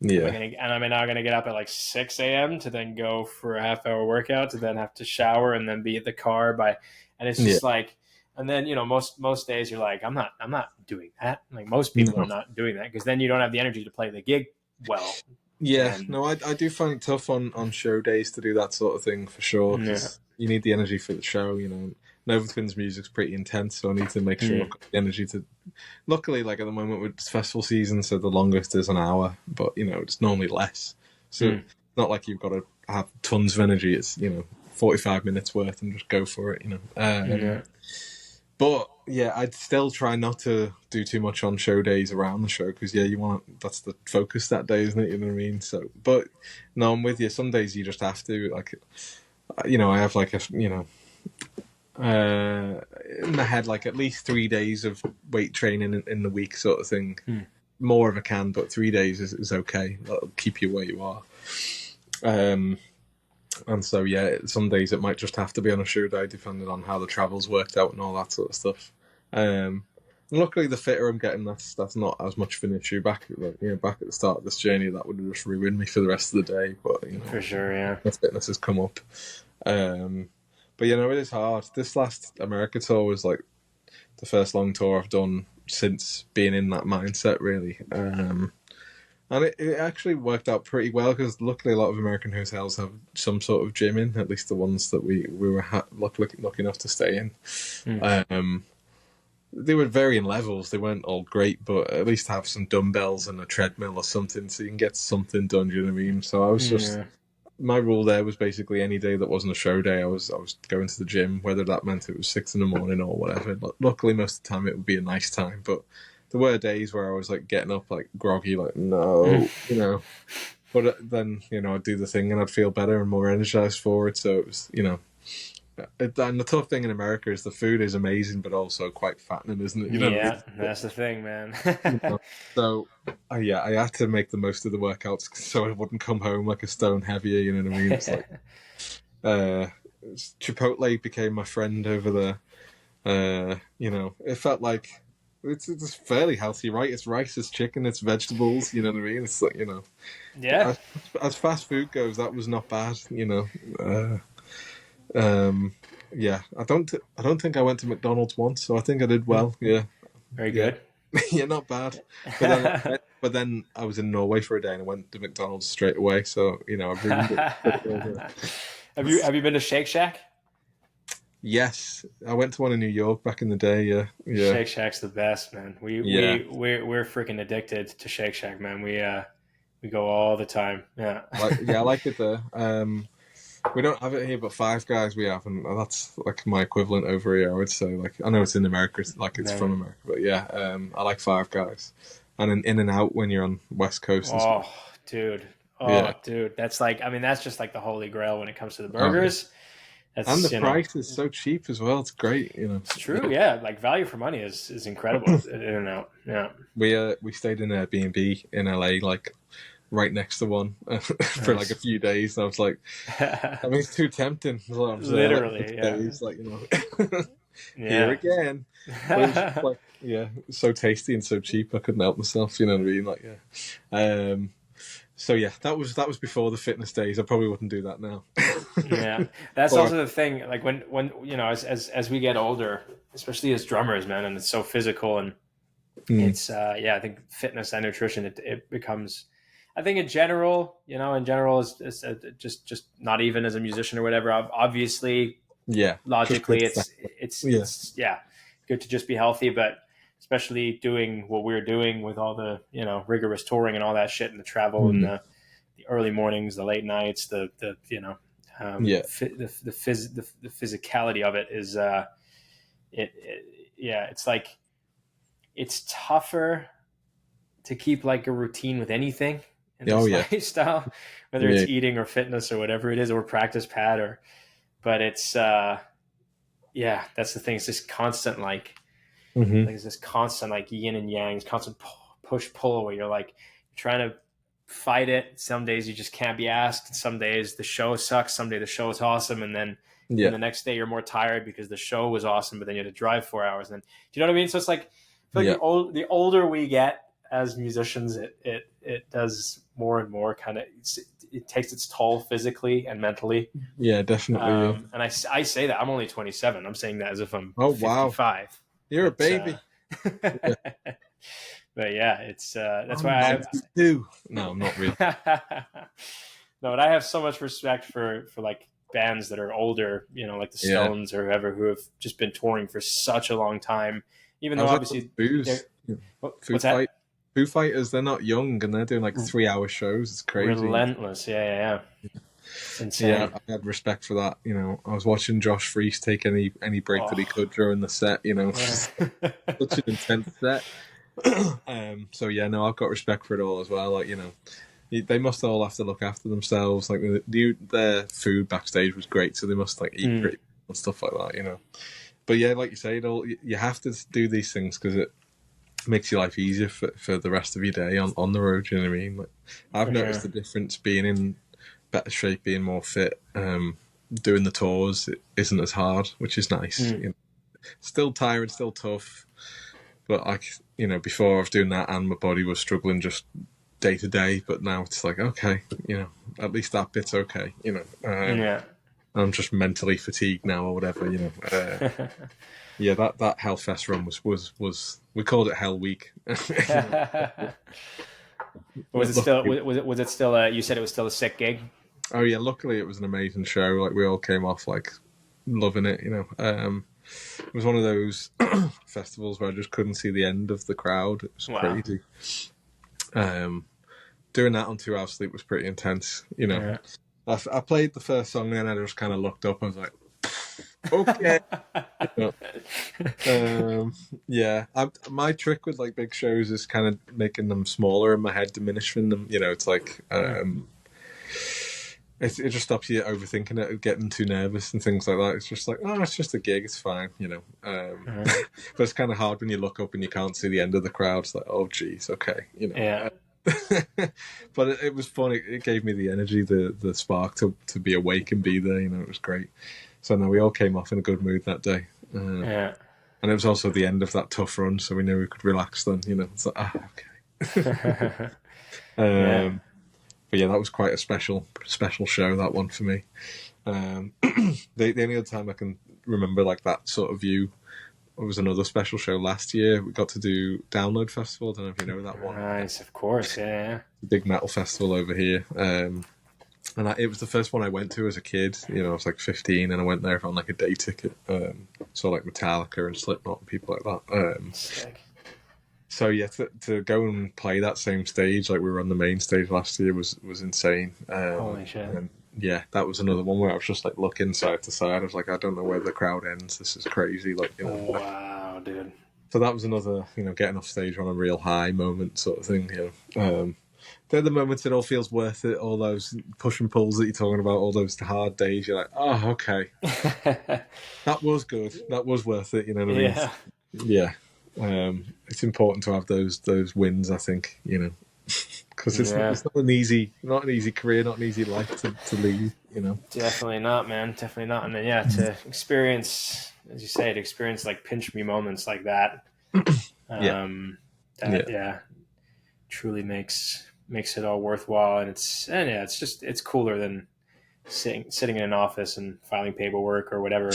I'm now going to get up at like 6 a.m. to then go for a half-hour workout, to then have to shower and then be at the car and it's just like, and then most days you're like, I'm not doing that. Like most people are not doing that, because then you don't have the energy to play the gig well, Yeah, And no, I do find it tough on show days to do that sort of thing for sure, yeah. because you need the energy for the show. Nova Twins music's pretty intense, so I need to make sure I've got the energy to. Luckily, like at the moment with festival season, so the longest is an hour, but it's normally less. So it's not like you've got to have tons of energy. It's 45 minutes worth and just go for it. Yeah. But yeah, I'd still try not to do too much on show days around the show because that's the focus that day, isn't it? You know what I mean? So, but no, I'm with you. Some days you just have to, like, I have like in my head like at least 3 days of weight training in the week, sort of thing. More if I can, but 3 days is okay. That'll keep you where you are. And so, yeah, some days it might just have to be on a show day, depending on how the travel's worked out and all that sort of stuff. And luckily, the fitter I'm getting, that's not as much of an issue. Back at the start of this journey, that would have just ruined me for the rest of the day. But For sure, yeah. the fitness has come up. But it is hard. This last America tour was like the first long tour I've done since being in that mindset, really. And it actually worked out pretty well because luckily a lot of American hotels have some sort of gym in, at least the ones that we were lucky enough to stay in. They were varying levels. They weren't all great, but at least have some dumbbells and a treadmill or something so you can get something done, do you know what I mean? So I was just... My rule there was basically any day that wasn't a show day, I was going to the gym, whether that meant it was 6 in the morning or whatever. Luckily, most of the time it would be a nice time, but there were days where I was like getting up like groggy, like no, But then I'd do the thing and I'd feel better and more energized for it. So it was and the tough thing in America is the food is amazing, but also quite fattening, isn't it? Yeah, that's the thing, man. So, yeah, I had to make the most of the workouts so I wouldn't come home like a stone heavier. You know what I mean? It's like Chipotle became my friend over there. It felt like it's fairly healthy, right? It's rice, it's chicken, it's vegetables. You know what I mean? It's like Yeah. As fast food goes, that was not bad. Yeah, I don't think I went to McDonald's once, so I think I did well. Yeah, Very good. yeah, not bad. But then I was in Norway for a day and I went to McDonald's straight away. So I ruined it. Have you been to Shake Shack? Yes, I went to one in New York back in the day. Yeah. Shake Shack's the best, man. We're freaking addicted to Shake Shack, man. We go all the time. Yeah. I like it there. We don't have it here, but Five Guys we have, and that's like my equivalent over here. I would say, like, I know it's in America, like it's from America, but yeah, I like Five Guys, and an In-N-Out when you're on West Coast. Dude, Yeah. dude, that's like, I mean, that's just like the holy grail when it comes to the burgers. And the price is so cheap as well. It's great, It's true, yeah. Like value for money is incredible at In-N-Out. Yeah. We stayed in an Airbnb in LA, like right next to one for like a few days. And I was like, I mean, it's too tempting. Literally, yeah. Days, like, here again. But it was just like, it's so tasty and so cheap. I couldn't help myself. You know what I mean? Like, yeah. So yeah, that was before the fitness days. I probably wouldn't do that now. Yeah, that's also the thing. Like when as we get older, especially as drummers, man, and it's so physical and it's I think fitness and nutrition it becomes. I think in general is just not even as a musician or whatever. Obviously, logically, it's good to just be healthy, but especially doing what we're doing with all the rigorous touring and all that shit and the travel and the early mornings, the late nights, the physicality of it is it's like it's tougher to keep like a routine with anything in this lifestyle, whether it's eating or fitness or whatever it is, or practice pad but it's that's the thing. It's just constant like it's this constant like yin and yang, it's constant push pull where you're like you're trying to fight it. Some days you just can't be asked. Some days the show sucks. Some day the show is awesome, and then the next day you're more tired because the show was awesome, but then you had to drive 4 hours. And then, do you know what I mean? So it's like I feel like the older we get as musicians, it does more and more kind of it takes its toll physically and mentally. Yeah, definitely. And I say that I'm only 27. I'm saying that as if I'm 55. You're a baby. But But yeah, it's that's I'm why I have 92. No, I'm not really. no, but I have so much respect for like bands that are older, like the Yeah. Stones or whoever, who have just been touring for such a long time. Even I though was like, obviously they're booze. Foo what's that? Fight. Foo Fighters, they're not young and they're doing like 3 hour shows. It's crazy. Relentless, yeah. It's Yeah, insane. I had respect for that. I was watching Josh Freese take any break that he Oh, could during the set. yeah. Such an intense set. So yeah, no, I've got respect for it all as well. Like they must all have to look after themselves. Like their food backstage was great, so they must like eat pretty and stuff like that. But yeah, like you say, you have to do these things because it makes your life easier for the rest of your day on the road. You know what I mean? Like, I've For noticed sure. the difference being in better shape, being more fit. Doing the tours it isn't as hard, which is nice. Still tired, still tough, but before I was doing that and my body was struggling just day to day. But now it's like okay, at least that bit's okay. Yeah. I'm just mentally fatigued now or whatever. Yeah, that Hellfest run was we called it Hell Week. Was it still? Was it still? You said it was still a sick gig. Oh yeah, luckily it was an amazing show. Like we all came off like loving it. It was one of those festivals where I just couldn't see the end of the crowd. It was crazy. Doing that on 2 hours sleep was pretty intense. Yeah. I played the first song and I just kind of looked up and was like, okay. Yeah. My trick with like big shows is kind of making them smaller in my head, diminishing them. It's like it just stops you overthinking it, getting too nervous and things like that. It's just like, oh, it's just a gig, it's fine, But it's kind of hard when you look up and you can't see the end of the crowd. It's like, oh, geez, okay, Yeah. But it was fun. It gave me the energy, the spark to be awake and be there. It was great. So now we all came off in a good mood that day. Yeah. And it was also the end of that tough run, so we knew we could relax then. It's like, okay. Yeah. But yeah, that was quite a special show, that one for me. The only other time I can remember like that sort of view was another special show last year. We got to do Download Festival. I don't know if you know that one. Nice, of course, yeah. The big metal festival over here. And it was the first one I went to as a kid. I was like 15 and I went there on like a day ticket. So like Metallica and Slipknot and people like that. Sick. So yeah, to go and play that same stage, like we were on the main stage last year, was insane. Holy shit. And yeah, that was another one where I was just like looking side to side. I was like, I don't know where the crowd ends. This is crazy. Like, Wow, dude. So that was another, getting off stage on a real high moment sort of thing. They're the moments it all feels worth it. All those push and pulls that you're talking about, all those hard days. You're like, oh, okay, that was good. That was worth it. You know what I mean? Yeah. Yeah. It's important to have those wins. I think because it's not an easy career, not an easy life to lead. Definitely not, man. Definitely not. And then to experience, as you say, like pinch me moments like that. Truly makes it all worthwhile, and it's cooler than sitting in an office and filing paperwork or whatever.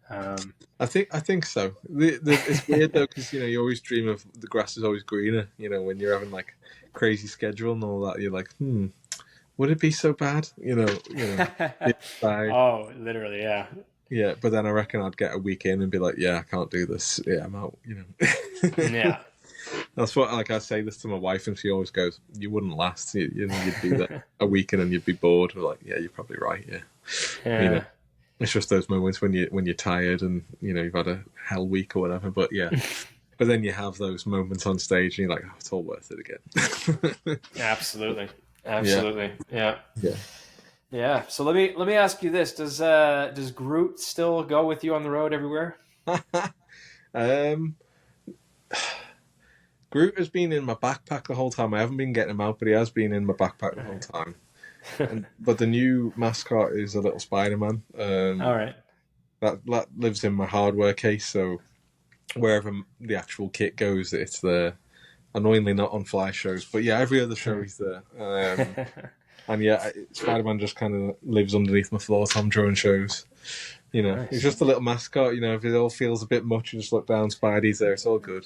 I think so. It's weird though because you always dream of the grass is always greener. When you're having like crazy schedule and all that, you're like, would it be so bad? It's bad. Oh, literally, yeah. Yeah, but then I reckon I'd get a week in and be like, yeah, I can't do this. Yeah, I'm out. Yeah. That's what I say this to my wife, and she always goes, "You wouldn't last. You'd be there a week and then you'd be bored." We're like, "Yeah, you're probably right." Yeah. It's just those moments when you're tired and you've had a hell week or whatever. But yeah, but then you have those moments on stage and you're like, "Oh, it's all worth it again." Absolutely. Yeah. So let me ask you this: Does Groot still go with you on the road everywhere? Groot has been in my backpack the whole time. I haven't been getting him out, but he has been in my backpack the whole time. But the new mascot is a little Spider-Man. All right. That lives in my hardware case, so wherever the actual kit goes, it's there. Annoyingly not on fly shows, but yeah, every other show he's there. And yeah, Spider-Man just kind of lives underneath my floor tom during shows. Nice. He's just a little mascot. If it all feels a bit much, you just look down, Spidey's there. It's all good.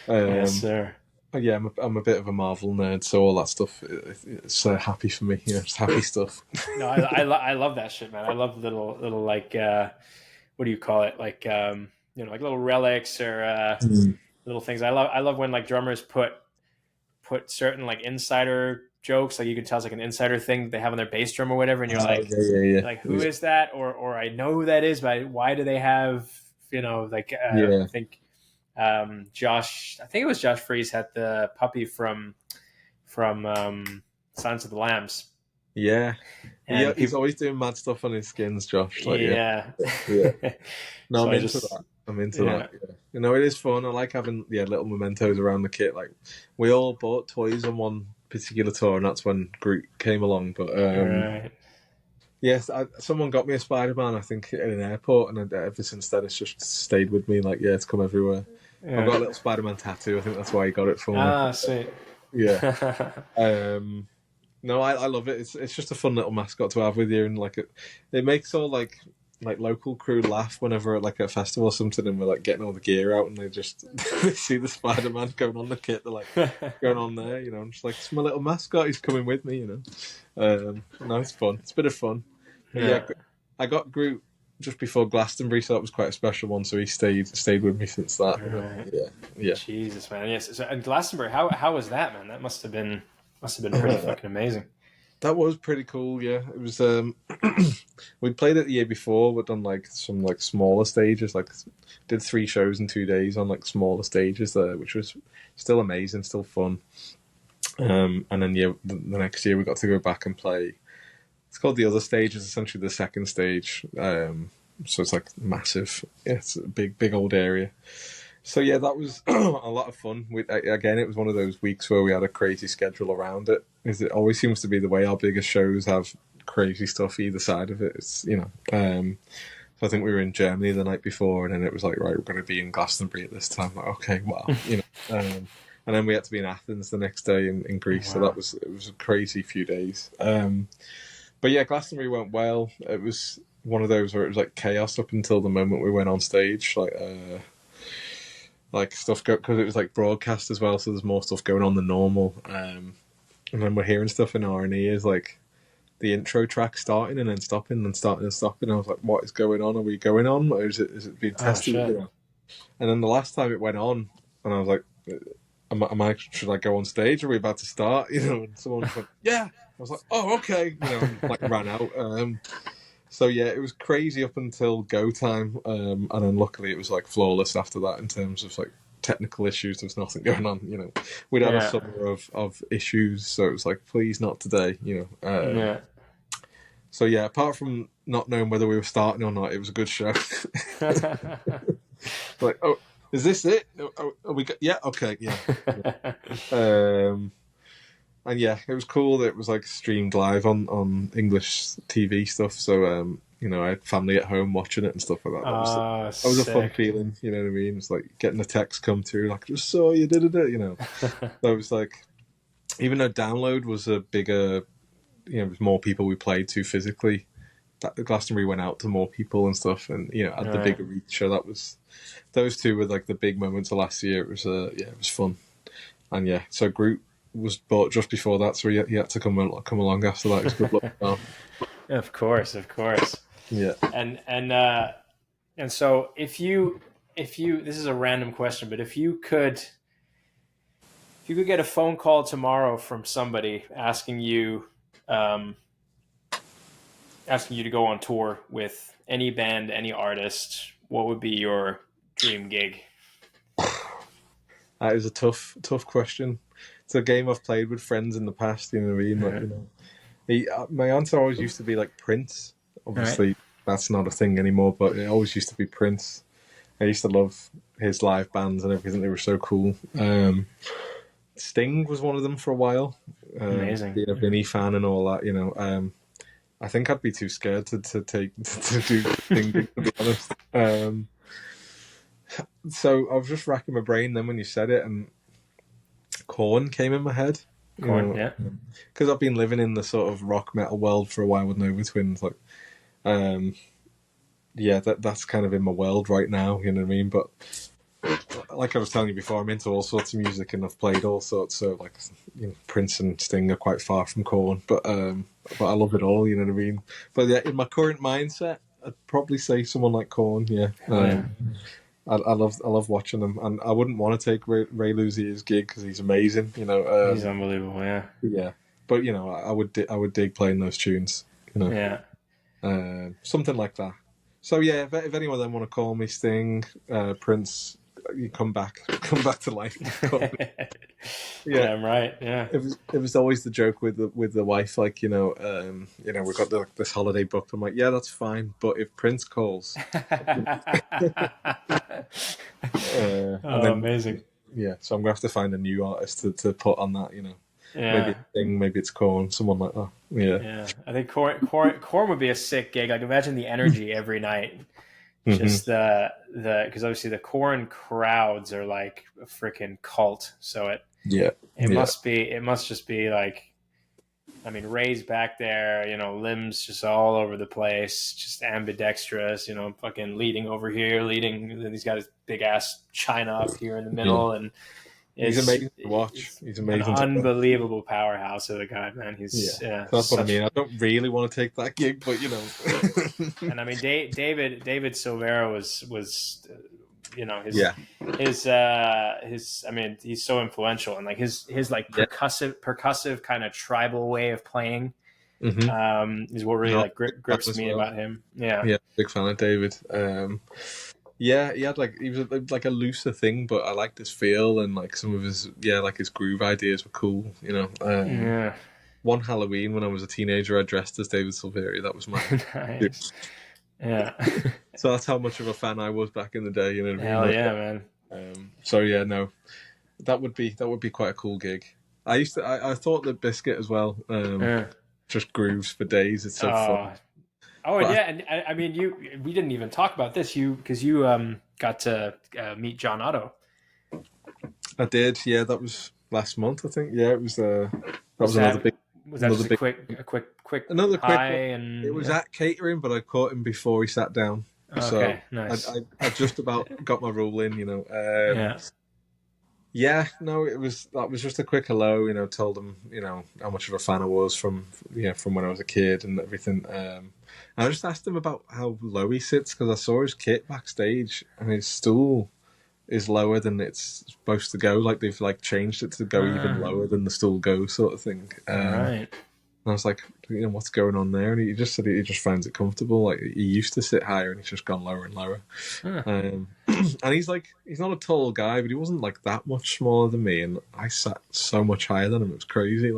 Yes, Um, sir. yeah, I'm a bit of a Marvel nerd, so all that stuff it's happy for me. It's happy stuff. No, I love that shit, man. I love little like what do you call it? Like like little relics or Mm. little things. I love when like drummers put certain like insider jokes, like you can tell it's like an insider thing they have on their bass drum or whatever, and Oh yeah, you're like, who yeah, is that? Or I know who that is, but why do they have like yeah, I think Josh, I think it was Josh Freese had the puppy from Silence of the Lambs, yeah. and He's people, always doing mad stuff on his skins, Josh. Like, yeah, yeah. yeah. No, So I'm I into just that. I'm into yeah. that. Yeah. It is fun. I like having little mementos around the kit. Like we all bought toys on one particular tour, and that's when Groot came along. But Right. yes, someone got me a Spider-Man. I think at an airport, and ever since then, it's just stayed with me. Like, yeah, it's come everywhere. I've got a Yeah. little Spider-Man tattoo. I think that's why he got it for me. Ah, sweet. Yeah. Um, no, I love it. It's just a fun little mascot to have with you, and like it makes all like local crew laugh whenever at like a festival or something, and we're like getting all the gear out, and they just they see the Spider Man going on the kit. They're like going on there, I'm just like, it's my little mascot. He's coming with me, No, it's fun. It's a bit of fun. But yeah, Yeah. I got Groot just before Glastonbury, so that was quite a special one. So he stayed with me since that. Right. Yeah. Jesus, man. Yes. So, and Glastonbury, how was that, man? That must have been pretty fucking amazing. That was pretty cool. Yeah, it was. We played it the year before. We'd done like some like smaller stages. Like did 3 shows in 2 days on like smaller stages there, which was still amazing, still fun. And then the next year we got to go back and play. It's called the other stage. It's essentially the second stage. So it's like massive. Yeah, it's a big old area. So yeah, that was a lot of fun. Again, it was one of those weeks where we had a crazy schedule around it. Because it always seems to be the way our biggest shows have crazy stuff either side of it. So I think we were in Germany the night before, and then it was like, right, we're going to be in Glastonbury at this time. Like, okay, wow, and then we had to be in Athens the next day in Greece. Wow. So it was a crazy few days. But yeah, Glastonbury went well. It was one of those where it was like chaos up until the moment we went on stage. Like stuff because it was like broadcast as well, so there's more stuff going on than normal. And then we're hearing stuff in our ears, like the intro track starting and then stopping and starting and stopping. I was like, what is going on? Are we going on? Or is it being Oh tested? shit. And then the last time it went on, and I was like, should I go on stage? Are we about to start? And someone went, yeah. I was like, oh, okay. And like ran out. So yeah, it was crazy up until go time. And then luckily it was like flawless after that in terms of like technical issues. There was nothing going on. We'd had a Yeah. summer of issues, so it was like, please not today. Yeah. So yeah, apart from not knowing whether we were starting or not, it was a good show. Like, oh, is this it? Are we? Yeah, okay, yeah. And yeah, it was cool that it was like streamed live on English TV stuff. So I had family at home watching it and stuff like that. That was a fun Sick. feeling. You know what I mean? It's like getting a text come through, like, just saw you did it. So it was like, even though download was a bigger, it was more people we played to physically. That Glastonbury went out to more people and stuff, and had the Right. bigger reach. So that was, those two were like the big moments of last year. It was it was fun, and yeah. So Groot was bought just before that, so he had to come along after that. It was good luck. Of course. Yeah. And so if you this is a random question, but if you could get a phone call tomorrow from somebody asking you to go on tour with any band, any artist, what would be your dream gig? That is a tough question. It's a game I've played with friends in the past. You know what I mean? Like, my answer always used to be like Prince. Obviously, that's not a thing anymore, but it always used to be Prince. I used to love his live bands and everything. They were so cool. Sting was one of them for a while. Amazing. Being a Vinny fan and all that. I think I'd be too scared to do Sting, to be honest. So I was just racking my brain then when you said it, and Korn came in my head. Corn, yeah. Because I've been living in the sort of rock metal world for a while with Nova Twins. Like, that's kind of in my world right now. You know what I mean? But like I was telling you before, I'm into all sorts of music and I've played all sorts. So like, Prince and Sting are quite far from Korn, but I love it all. You know what I mean? But yeah, in my current mindset, I'd probably say someone like Korn. Yeah. Yeah. I love watching them, and I wouldn't want to take Ray Luzier's gig because he's amazing. He's unbelievable. Yeah. Yeah, but I would dig playing those tunes. Yeah. Something like that. So yeah, if anyone then want to call me Sting, Prince, you come back to life. Yeah, I'm right. Yeah. It was always the joke with the wife, like we've got this holiday booked. I'm like, yeah, that's fine, but if Prince calls, Amazing. Yeah, so I'm gonna have to find a new artist to put on that. Yeah. Maybe it's Sting, maybe it's Korn, someone like that. Yeah. I think Korn would be a sick gig. Like imagine the energy every night. Just because obviously the Korn crowds are like a freaking cult. So it must just be like, I mean, Ray's back there, limbs just all over the place, just ambidextrous, fucking leading over here, he's got his big ass china up here in the middle, and he's amazing to watch. He's amazing. An unbelievable powerhouse of a guy, man. He's that's what I mean. I don't really want to take that gig, but And I mean, David Silvera was his I mean, he's so influential, and like his like percussive kind of tribal way of playing is what really grips me about him. Yeah, big fan of David. Yeah, he was like a looser thing, but I liked his feel and like some of his his groove ideas were cool. One Halloween when I was a teenager, I dressed as David Silvera. That was my nice. Yeah. So that's how much of a fan I was back in the day. You know what I mean? Hell yeah, man. So yeah, no, that would be quite a cool gig. I thought that Biscuit as well. Just grooves for days. It's so fun. Oh, and yeah, and I mean, we didn't even talk about this, because you got to meet John Otto. I did, yeah. That was last month, I think. Yeah, it was. That was another big. Was that just a quick another quick hi one. And it was at catering, but I caught him before he sat down. Okay, so nice. I just about got my rule in, Yeah, no, that was just a quick hello, told him, how much of a fan I was from when I was a kid and everything. I just asked him about how low he sits because I saw his kit backstage and his stool is lower than it's supposed to go. Like they've changed it to go even lower than the stool goes, sort of thing. Right. And I was like, what's going on there? And he just said he just finds it comfortable. Like he used to sit higher and he's just gone lower and lower. And he's not a tall guy, but he wasn't like that much smaller than me. And I sat so much higher than him. It was crazy.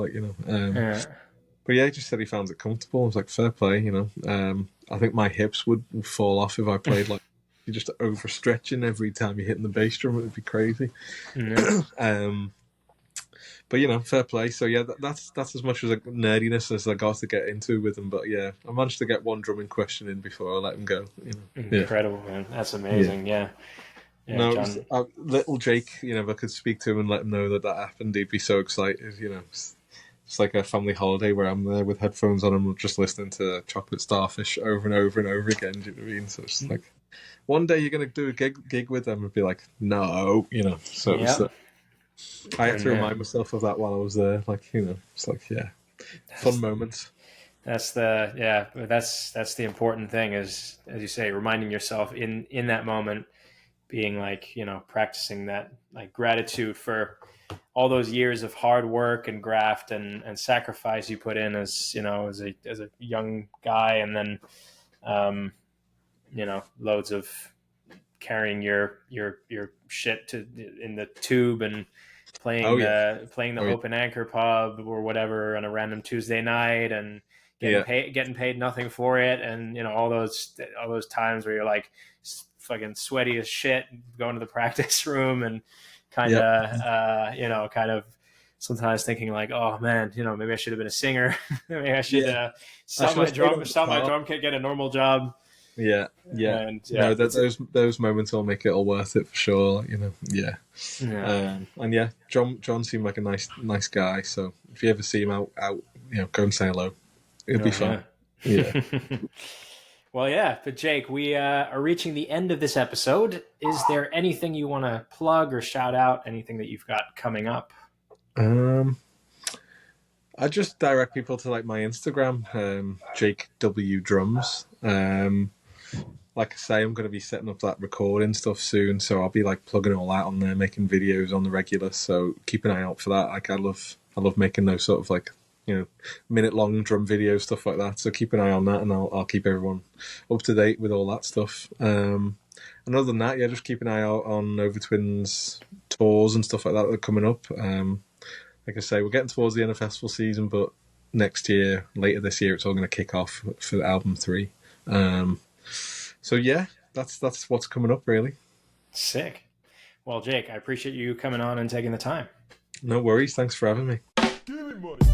But yeah, he just said he found it comfortable. I was like, fair play, I think my hips would fall off if I played like you're just overstretching every time you're hitting the bass drum. It would be crazy. Yeah. But fair play. So yeah, that's as much as a nerdiness as I got to get into with him. But yeah, I managed to get one drumming question in before I let him go. Incredible, man. That's amazing. Yeah. No, John... little Jake. If I could speak to him and let him know that happened, he'd be so excited. It's like a family holiday where I'm there with headphones on and just listening to Chocolate Starfish over and over and over again. Do you know what I mean? So it's like one day you're going to do a gig with them and be like, no, So it's I had to remind myself of that while I was there. It's like, fun moments. That's the important thing is, as you say, reminding yourself in that moment, being practicing that gratitude for all those years of hard work and graft and sacrifice you put in as a young guy, and then loads of carrying your shit in the tube and playing the Open Anchor pub or whatever on a random Tuesday night and getting paid nothing for it, and all those times where you're like fucking sweaty as shit, going to the practice room and kind of sometimes thinking like, oh man, maybe I should have been a singer. Maybe I should sell my drum kit, get a normal job. Yeah. And, no, those moments will make it all worth it for sure. And John seemed like a nice guy. So if you ever see him out, go and say hello. It'll be fun. Yeah. Well, yeah, but Jake, we are reaching the end of this episode. Is there anything you want to plug or shout out? Anything that you've got coming up? Um, I just direct people to like my Instagram, Jake W Drums. Like I say, I'm going to be setting up that recording stuff soon, so I'll be like plugging it all out on there, making videos on the regular. So keep an eye out for that. Like I love making those sort of like minute long drum videos, stuff like that. So keep an eye on that, and I'll keep everyone up to date with all that stuff. And other than that, yeah, just keep an eye out on Over Twins tours and stuff like that are coming up. Like I say, we're getting towards the end of festival season, but next year, later this year, it's all going to kick off for album 3. So yeah, that's what's coming up, really. Sick. Well, Jake, I appreciate you coming on and taking the time. No worries. Thanks for having me. Give me money.